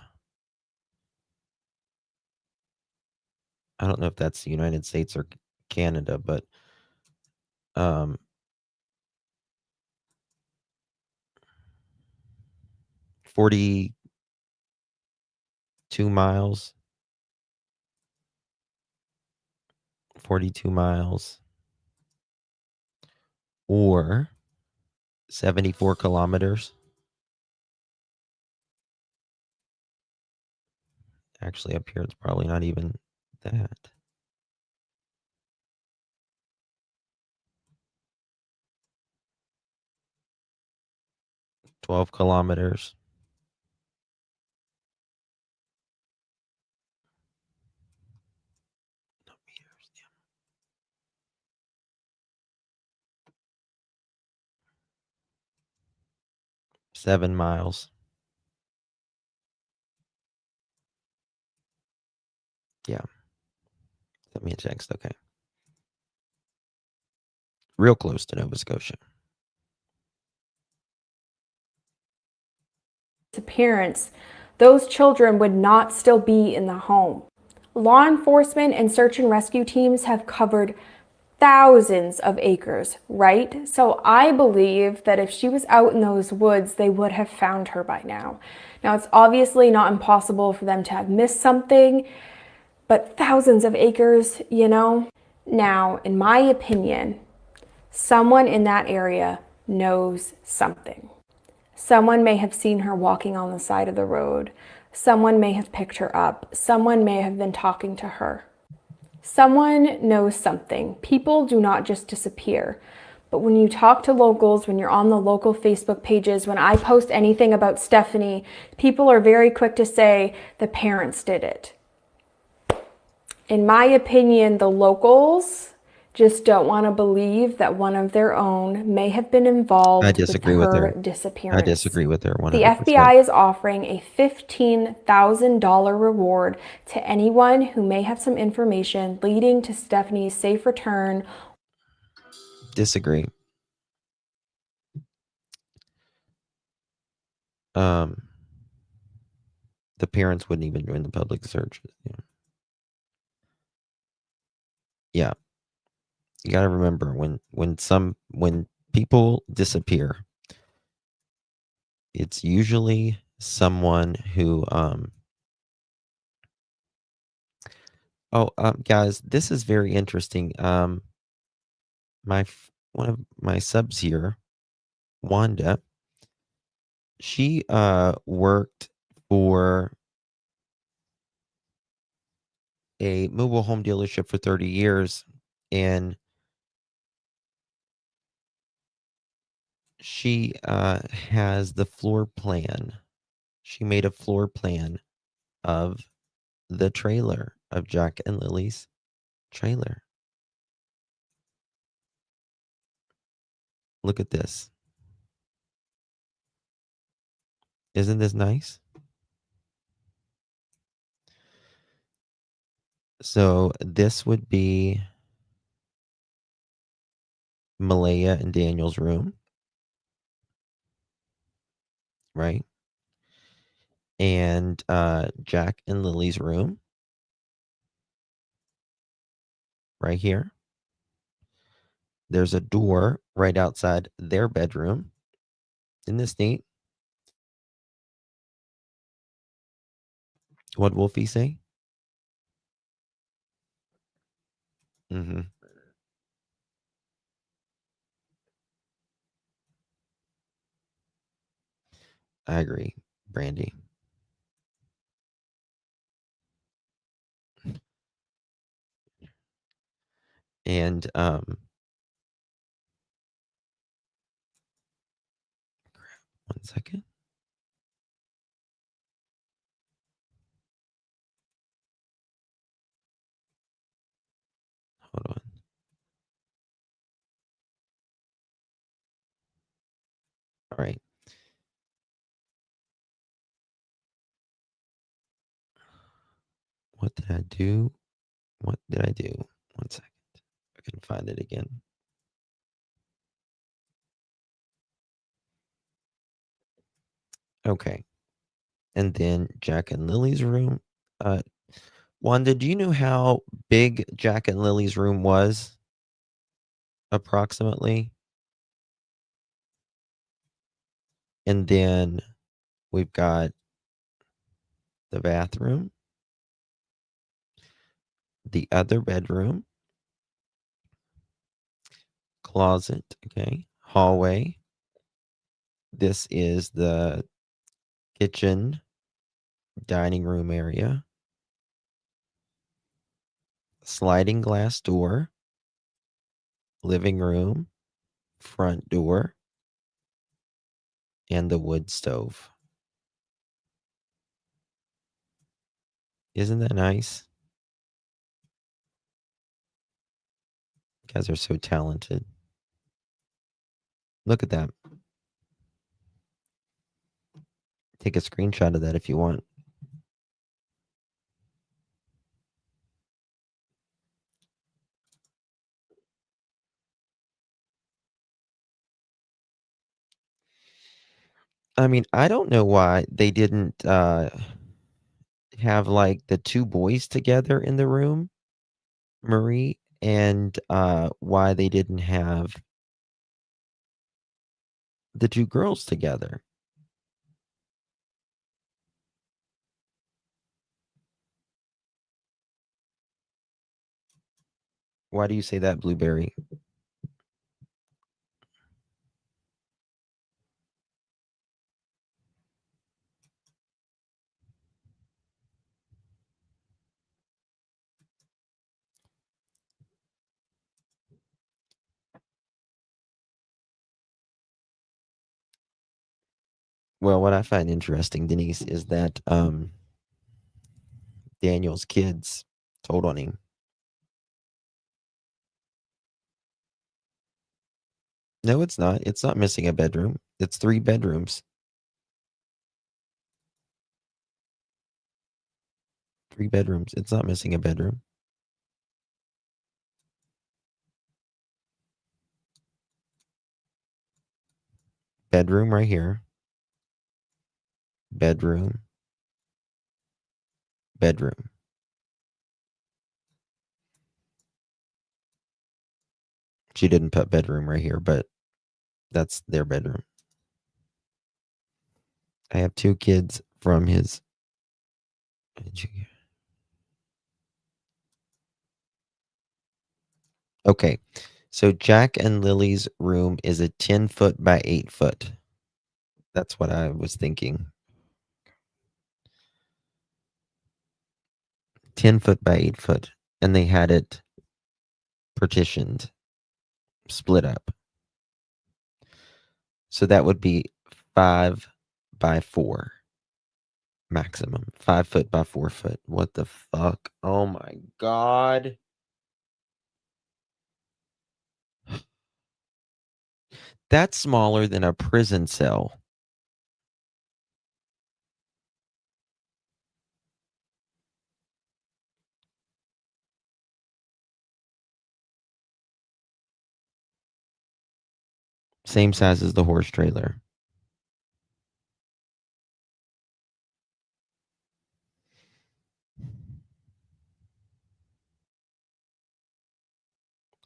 S1: I don't know if that's the United States or Canada, but 42 miles. 42 miles. Or 74 kilometers. Actually, up here, it's probably not even that. $12 kilometers. 7 miles. Yeah. Send me a text. Okay. Real close to Nova Scotia.
S3: Disappearance, those children would not still be in the home. Law enforcement and search and rescue teams have covered thousands of acres, right? So I believe that if she was out in those woods, they would have found her by now. Now, it's obviously not impossible for them to have missed something, but thousands of acres, you know? Now, in my opinion, someone in that area knows something. Someone may have seen her walking on the side of the road. Someone may have picked her up. Someone may have been talking to her. Someone knows something. People do not just disappear. But when you talk to locals, when you're on the local Facebook pages, when I post anything about Stephanie, people are very quick to say the parents did it. In my opinion, the locals just don't want to believe that one of their own may have been involved with her disappearance.
S1: I disagree with her 100%.
S3: The FBI is offering a $15,000 reward to anyone who may have some information leading to Stephanie's safe return.
S1: Disagree. The parents wouldn't even join the public search. Yeah. You got to remember when people disappear, it's usually someone who guys, this is very interesting. One of my subs here, Wanda, she worked for a mobile home dealership for 30 years, and she has the floor plan. She made a floor plan of the trailer, of Jack and Lily's trailer. Look at this. Isn't this nice? So this would be Malaya and Daniel's room, right? And Jack and Lily's room, right here. There's a door right outside their bedroom. Isn't this neat? What'd Wolfie say? Mm-hmm. I agree, Brandy. And 1 second. Hold on. All right. What did I do? What did I do? 1 second. I can find it again. Okay. And then Jack and Lily's room. Wanda, do you know how big Jack and Lily's room was? Approximately. And then we've got the bathroom, the other bedroom, closet, okay, hallway. This is the kitchen, dining room area, sliding glass door, living room, front door, and the wood stove. Isn't that nice? You guys are so talented. Look at that. take a screenshot of that if you want. I mean, I don't know why they didn't have like the two boys together in the room, Marie, and why they didn't have the two girls together. Why do you say that, Blueberry? Well, what I find interesting, Denise, is that Daniel's kids told on him. No, it's not. It's not missing a bedroom. It's 3 bedrooms. 3 bedrooms. It's not missing a bedroom. Bedroom right here. Bedroom. Bedroom. She didn't put bedroom right here, but that's their bedroom. I have 2 kids from his. Okay, so Jack and Lily's room is a 10 foot by 8 foot. That's what I was thinking. 10 foot by 8 foot. And they had it partitioned, split up. So that would be 5 by 4 maximum. 5 foot by 4 foot. What the fuck? Oh my God. That's smaller than a prison cell. Same size as the horse trailer.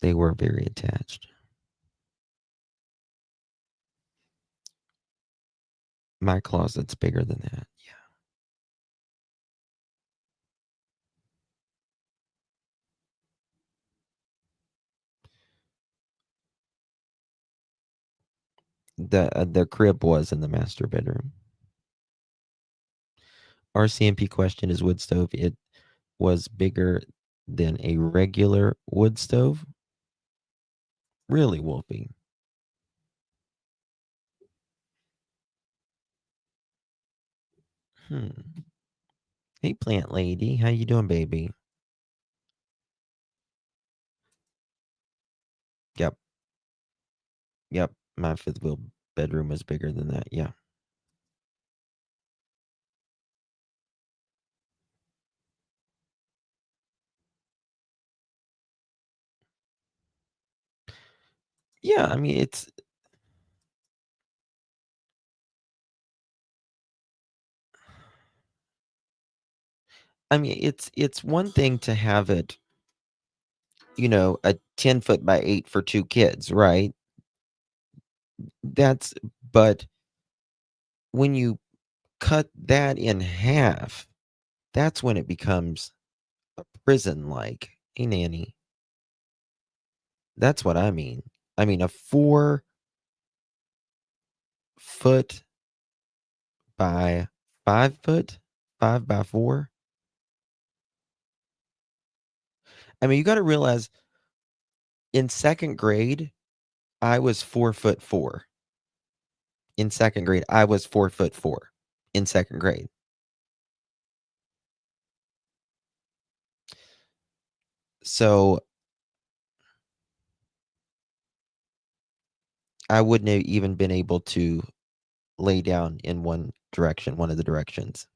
S1: They were very attached. My closet's bigger than that. Yeah. The crib was in the master bedroom. RCMP question is wood stove. It was bigger than a regular wood stove. Really, Wolfie? Hey, plant lady. How you doing, baby? Yep. Yep. My fifth wheel bedroom was bigger than that. Yeah. Yeah, I mean, it's one thing to have it, a 10 foot by 8 for 2 kids, right? But when you cut that in half, that's when it becomes a prison like. Hey, nanny. That's what I mean. I mean, a 4 foot by 5 foot, 5 by 4. I mean, you got to realize in 2nd grade, I was 4'4". In 2nd grade, I was 4'4" in 2nd grade. So I wouldn't have even been able to lay down in one direction, one of the directions.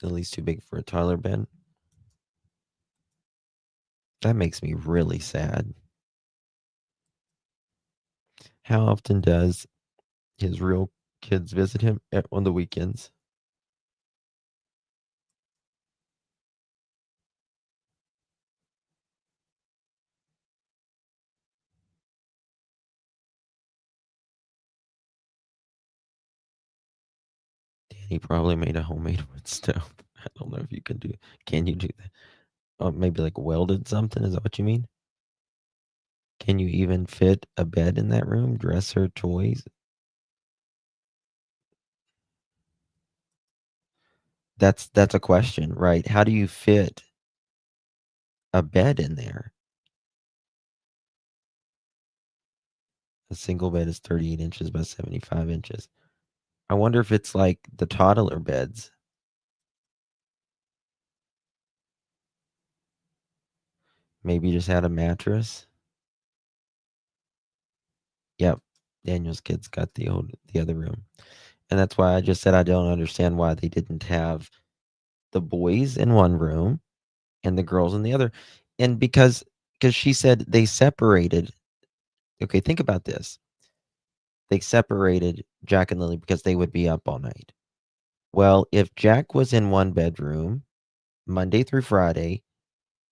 S1: Lily's too big for a toddler bed. That makes me really sad. How often does his real kids visit him on the weekends? Danny probably made a homemade wood stove. I don't know if you can do. Can you do that? Oh, maybe like welded something. Is that what you mean? Can you even fit a bed in that room? Dresser, toys? That's a question, right? How do you fit a bed in there? A single bed is 38 inches by 75 inches. I wonder if it's like the toddler beds. Maybe just had a mattress. Yep. Daniel's kids got the other room. And that's why I just said I don't understand why they didn't have the boys in one room and the girls in the other. And because she said they separated. Okay, think about this. They separated Jack and Lily because they would be up all night. Well, if Jack was in one bedroom Monday through Friday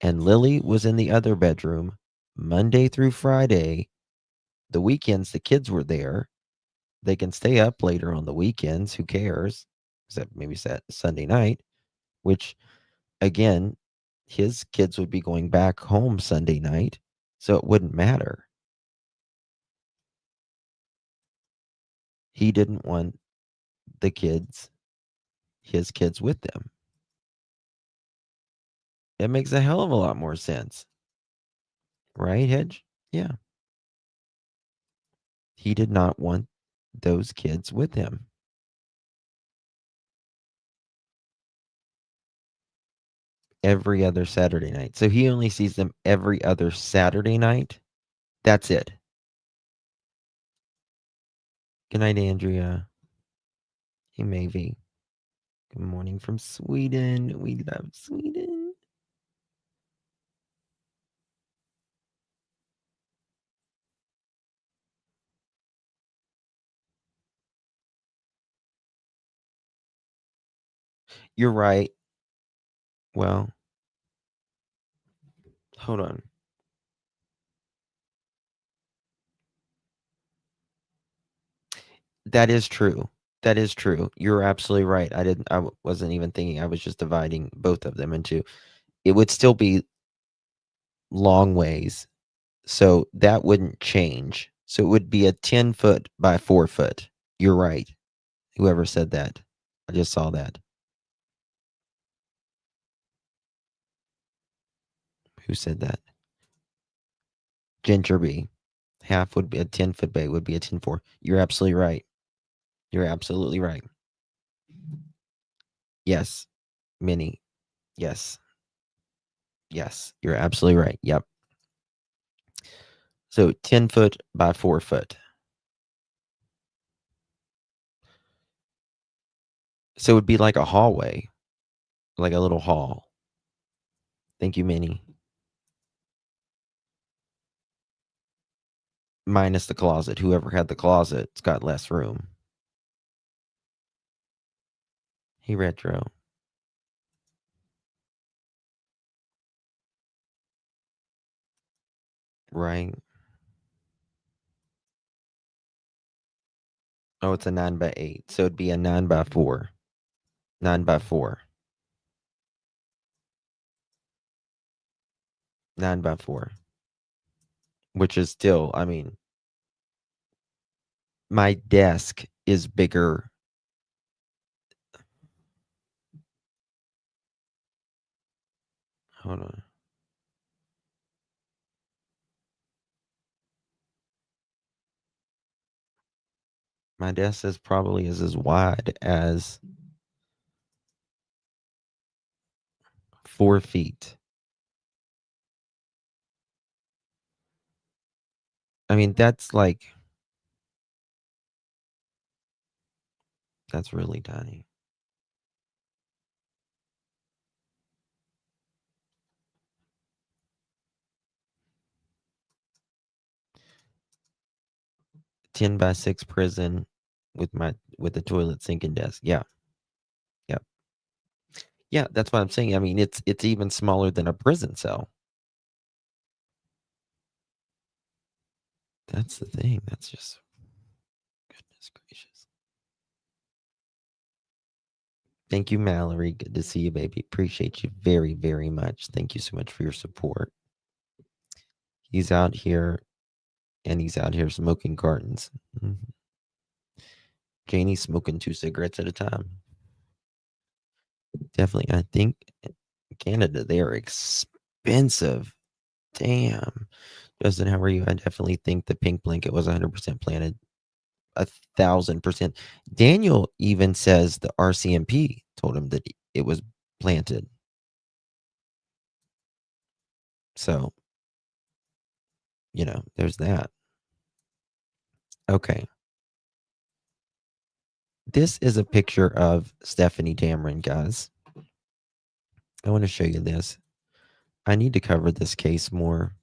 S1: and Lily was in the other bedroom Monday through Friday, the weekends the kids were there. They can stay up later on the weekends. Who cares? Except maybe Sunday night, which again, his kids would be going back home Sunday night, so it wouldn't matter. He didn't want the kids, his kids with them. It makes a hell of a lot more sense. Right, Hedge? Yeah. He did not want those kids with him. Every other Saturday night. So he only sees them every other Saturday night. That's it. Good night, Andrea. Hey, Mavie. Good morning from Sweden. We love Sweden. You're right. Well, hold on. That is true. That is true. You're absolutely right. I wasn't even thinking. I was just dividing both of them into. It would still be long ways, so that wouldn't change. So it would be a 10-foot by 4-foot. You're right. Whoever said that, I just saw that. Who said that? Ginger Bee. Half would be a 10-foot bay. Would be a 10-4. You're absolutely right. You're absolutely right. Yes, Minnie. Yes. Yes, you're absolutely right. Yep. So 10 foot by 4 foot. So it would be like a hallway, like a little hall. Thank you, Minnie. Minus the closet. Whoever had the closet's got less room. Hey, Retro. Right. Oh, it's a 9 by 8. So it'd be a 9 by 4. 9 by 4. 9 by 4. Which is still, I mean, my desk is bigger. Hold on. My desk is probably as wide as 4 feet. I mean, that's really tiny. Ten by 6 prison with the toilet sink and desk. Yeah. Yeah. Yeah, that's what I'm saying. I mean, it's even smaller than a prison cell. That's the thing. That's just goodness gracious. Thank you, Mallory. Good to see you, baby. Appreciate you very, very much. Thank you so much for your support. He's out here smoking cartons. Mhm. Janie's smoking 2 cigarettes at a time. Definitely. I think Canada, they are expensive. Damn. Justin, how are you? I definitely think the pink blanket was 100% planted. 1,000%. Daniel even says the RCMP told him that it was planted. So, there's that. Okay. This is a picture of Stephanie Dameron, guys. I want to show you this. I need to cover this case more.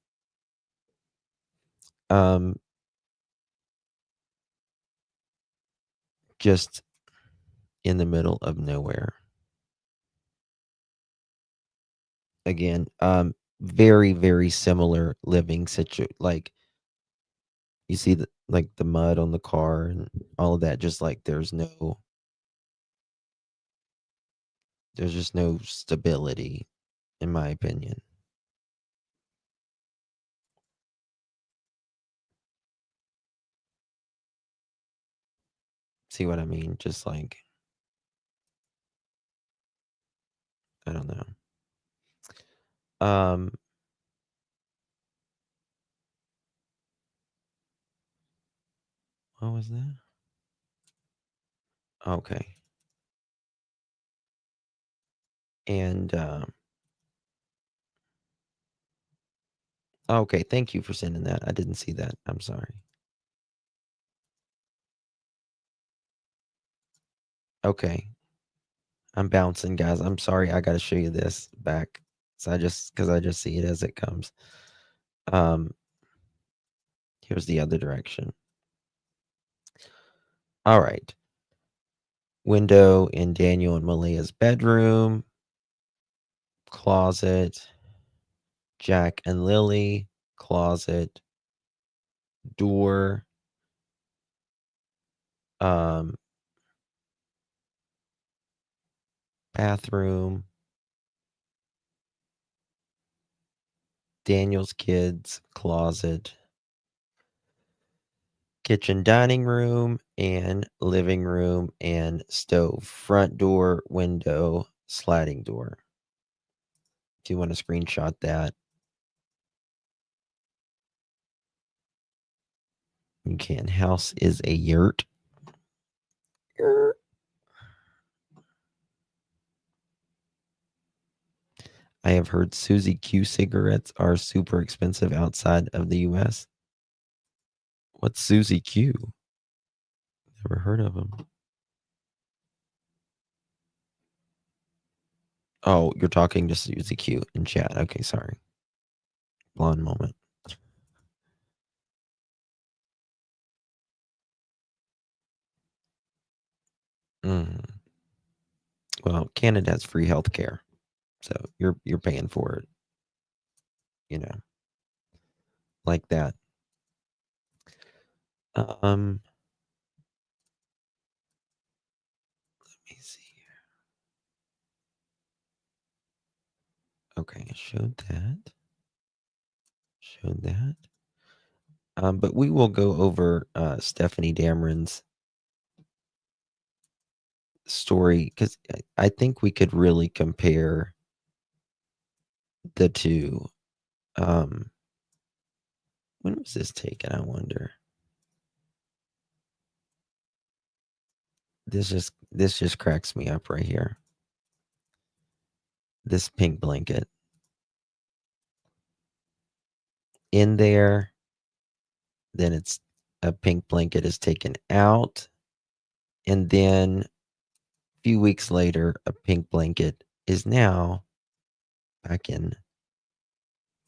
S1: Just in the middle of nowhere. Again, very, very similar living situation. Like, you see the mud on the car and all of that. Just like there's just no stability, in my opinion. See what I mean? Just like, I don't know. What was that? Okay. And okay, thank you for sending that. I didn't see that. I'm sorry. Okay. I'm bouncing, guys. I'm sorry. I got to show you this back. So because I just see it as it comes. Here's the other direction. All right. Window in Daniel and Malia's bedroom. Closet. Jack and Lily. Closet. Door. Bathroom. Daniel's kids' closet. Kitchen, dining room, and living room, and stove. Front door, window, sliding door. Do you want to screenshot that? You can. House is a yurt. I have heard Susie Q cigarettes are super expensive outside of the US. What's Susie Q? Never heard of them. Oh, you're talking to Susie Q in chat. Okay, sorry. Blonde moment. Well, Canada has free health care, so you're paying for it, like that. Let me see here. Okay, I showed that. But we will go over Stephanie Dameron's story because I think we could really compare the two. When was this taken? I wonder. This just cracks me up right here. This pink blanket in there. then it's a pink blanket is taken out, and then a few weeks later, a pink blanket is now back in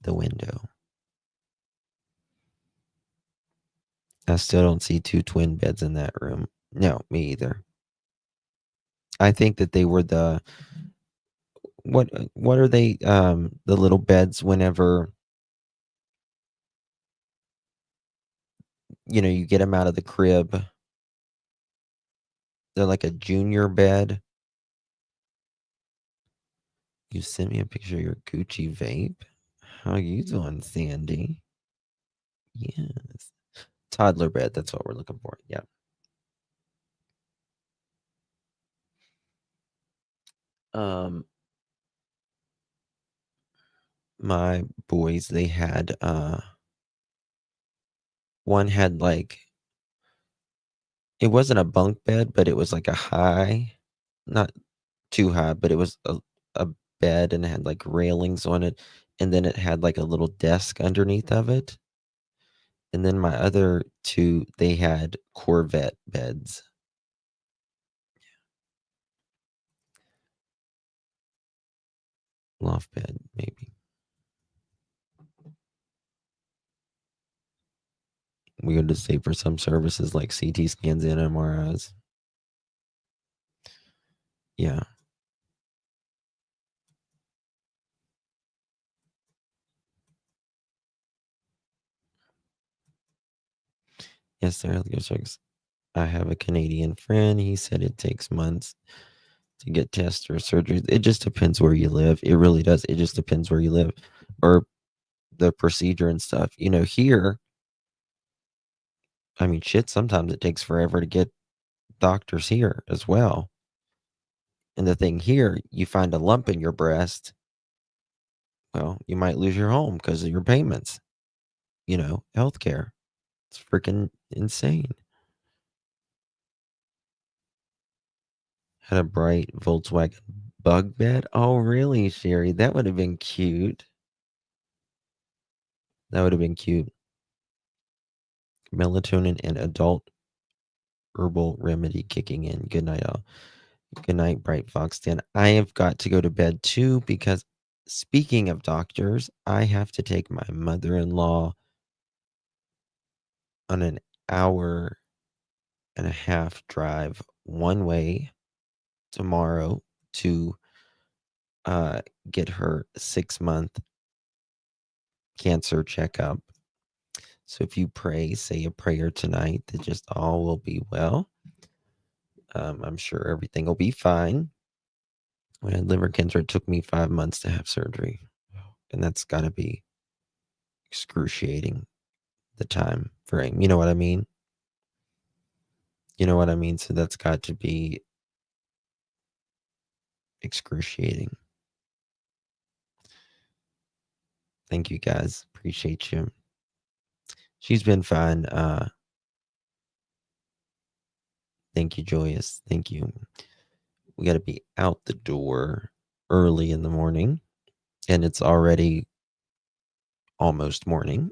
S1: the window. I still don't see 2 twin beds in that room. No, me either. I think that they were the what are they, the little beds whenever, you get them out of the crib? They're like a junior bed. You sent me a picture of your Gucci vape? How you doing, Sandy? Yes. Toddler bed, that's what we're looking for, yeah. My boys, they had, one had, like, it wasn't a bunk bed, but it was like a high, not too high, but it was a bed and it had, like, railings on it, and then it had, like, a little desk underneath of it. And then my other 2, they had Corvette beds. Loft bed, maybe. We go to save for some services like CT scans and MRIs. Yeah. Yes, sir. I have a Canadian friend. He said it takes months to get tests or surgeries. It just depends where you live. It really does. It just depends where you live or the procedure and stuff. Here, I mean, shit, sometimes it takes forever to get doctors here as well. And the thing here, you find a lump in your breast, well, you might lose your home because of your payments, healthcare. It's freaking insane. Had a bright Volkswagen bug bed. Oh, really, Sherry? That would have been cute. That would have been cute. Melatonin and adult herbal remedy kicking in. Good night, all. Good night, Bright Fox Den. I have got to go to bed too because speaking of doctors, I have to take my mother-in-law on an hour and a half drive one way tomorrow to get her 6-month cancer checkup. So if you pray, say a prayer tonight that just all will be well. I'm sure everything will be fine. When I had liver cancer, it took me 5 months to have surgery. And that's got to be excruciating, the time frame. You know what I mean? You know what I mean? So that's got to be excruciating. Thank you, guys. Appreciate you. She's been fine. Thank you, Joyous. Thank you. We got to be out the door early in the morning, and it's already almost morning.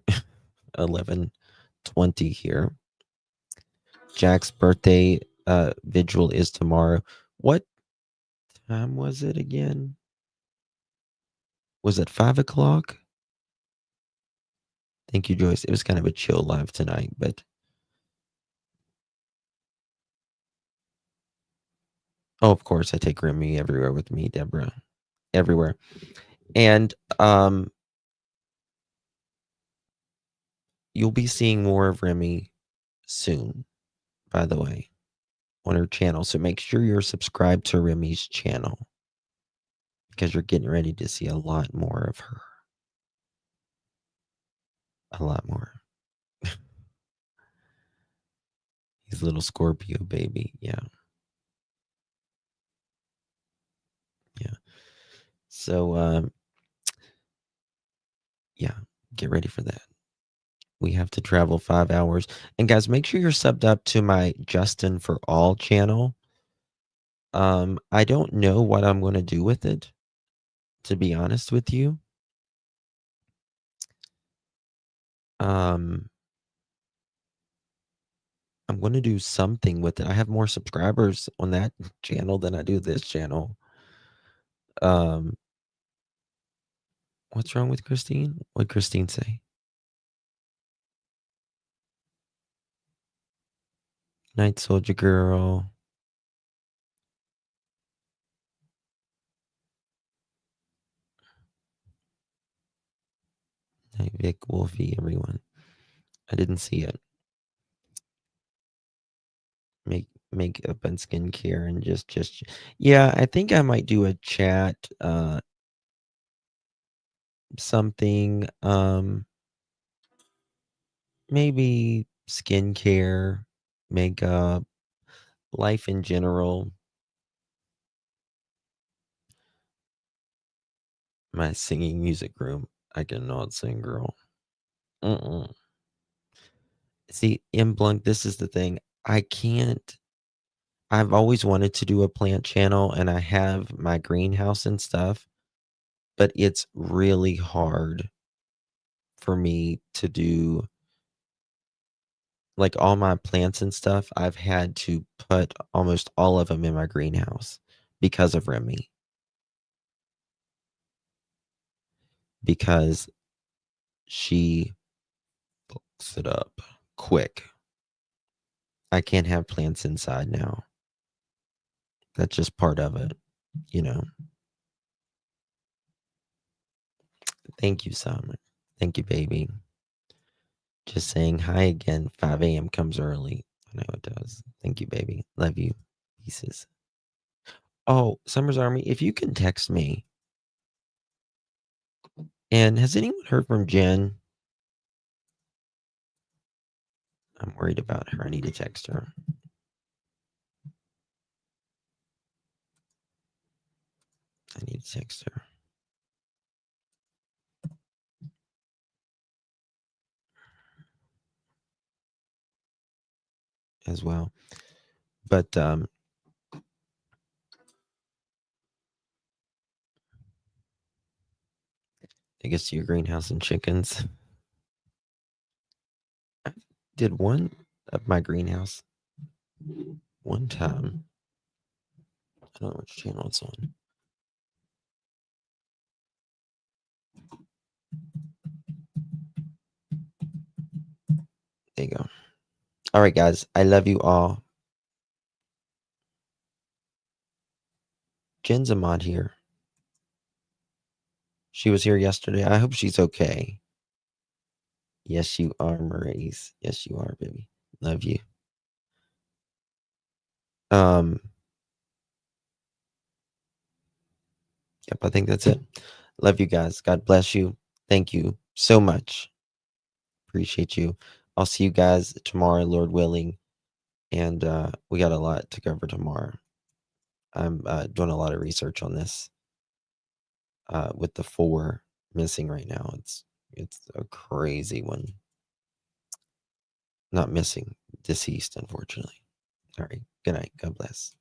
S1: 11:20 here. Jack's birthday vigil is tomorrow. What time was it again? Was it 5 o'clock? Thank you, Joyce. It was kind of a chill live tonight, but oh, of course, I take Remy everywhere with me, Deborah. Everywhere. And you'll be seeing more of Remy soon, by the way, on her channel. So make sure you're subscribed to Remy's channel because you're getting ready to see a lot more of her. A lot more. He's a little Scorpio baby. Yeah. Yeah. So, yeah, get ready for that. We have to travel 5 hours. And guys, make sure you're subbed up to my Justin for All channel. I don't know what I'm going to do with it, to be honest with you. I'm going to do something with it. I have more subscribers on that channel than I do this channel. What's wrong with Christine? What'd Christine say? Night Soldier Girl. Night Vic, Wolfie, everyone. I didn't see it. Make up on skincare and just yeah, I think I might do a chat something maybe skincare, makeup, life in general. My singing music room. I cannot sing, girl. See, in Blanc, this is the thing. I can't. I've always wanted to do a plant channel, and I have my greenhouse and stuff, but it's really hard for me to do. Like all my plants and stuff, I've had to put almost all of them in my greenhouse because of Remy. Because she fucks it up quick. I can't have plants inside now. That's just part of it, you know. Thank you, Summer. Thank you, baby. Just saying hi again. 5 a.m. comes early. I know it does. Thank you, baby. Love you. Pieces. Oh, Summer's Army, if you can text me. And has anyone heard from Jen? I'm worried about her. I need to text her. I need to text her. As well. But I guess your greenhouse and chickens. I did one of my greenhouse one time. I don't know which channel it's on. There you go. All right, guys. I love you all. Jen's a mod here. She was here yesterday. I hope she's okay. Yes, you are, Maurice. Yes, you are, baby. Love you. Yep, I think that's it. Love you guys. God bless you. Thank you so much. Appreciate you. I'll see you guys tomorrow, Lord willing. And we got a lot to cover tomorrow. I'm doing a lot of research on this. With the 4 missing right now, it's a crazy one. Not missing, deceased, unfortunately. All right. Good night. God bless.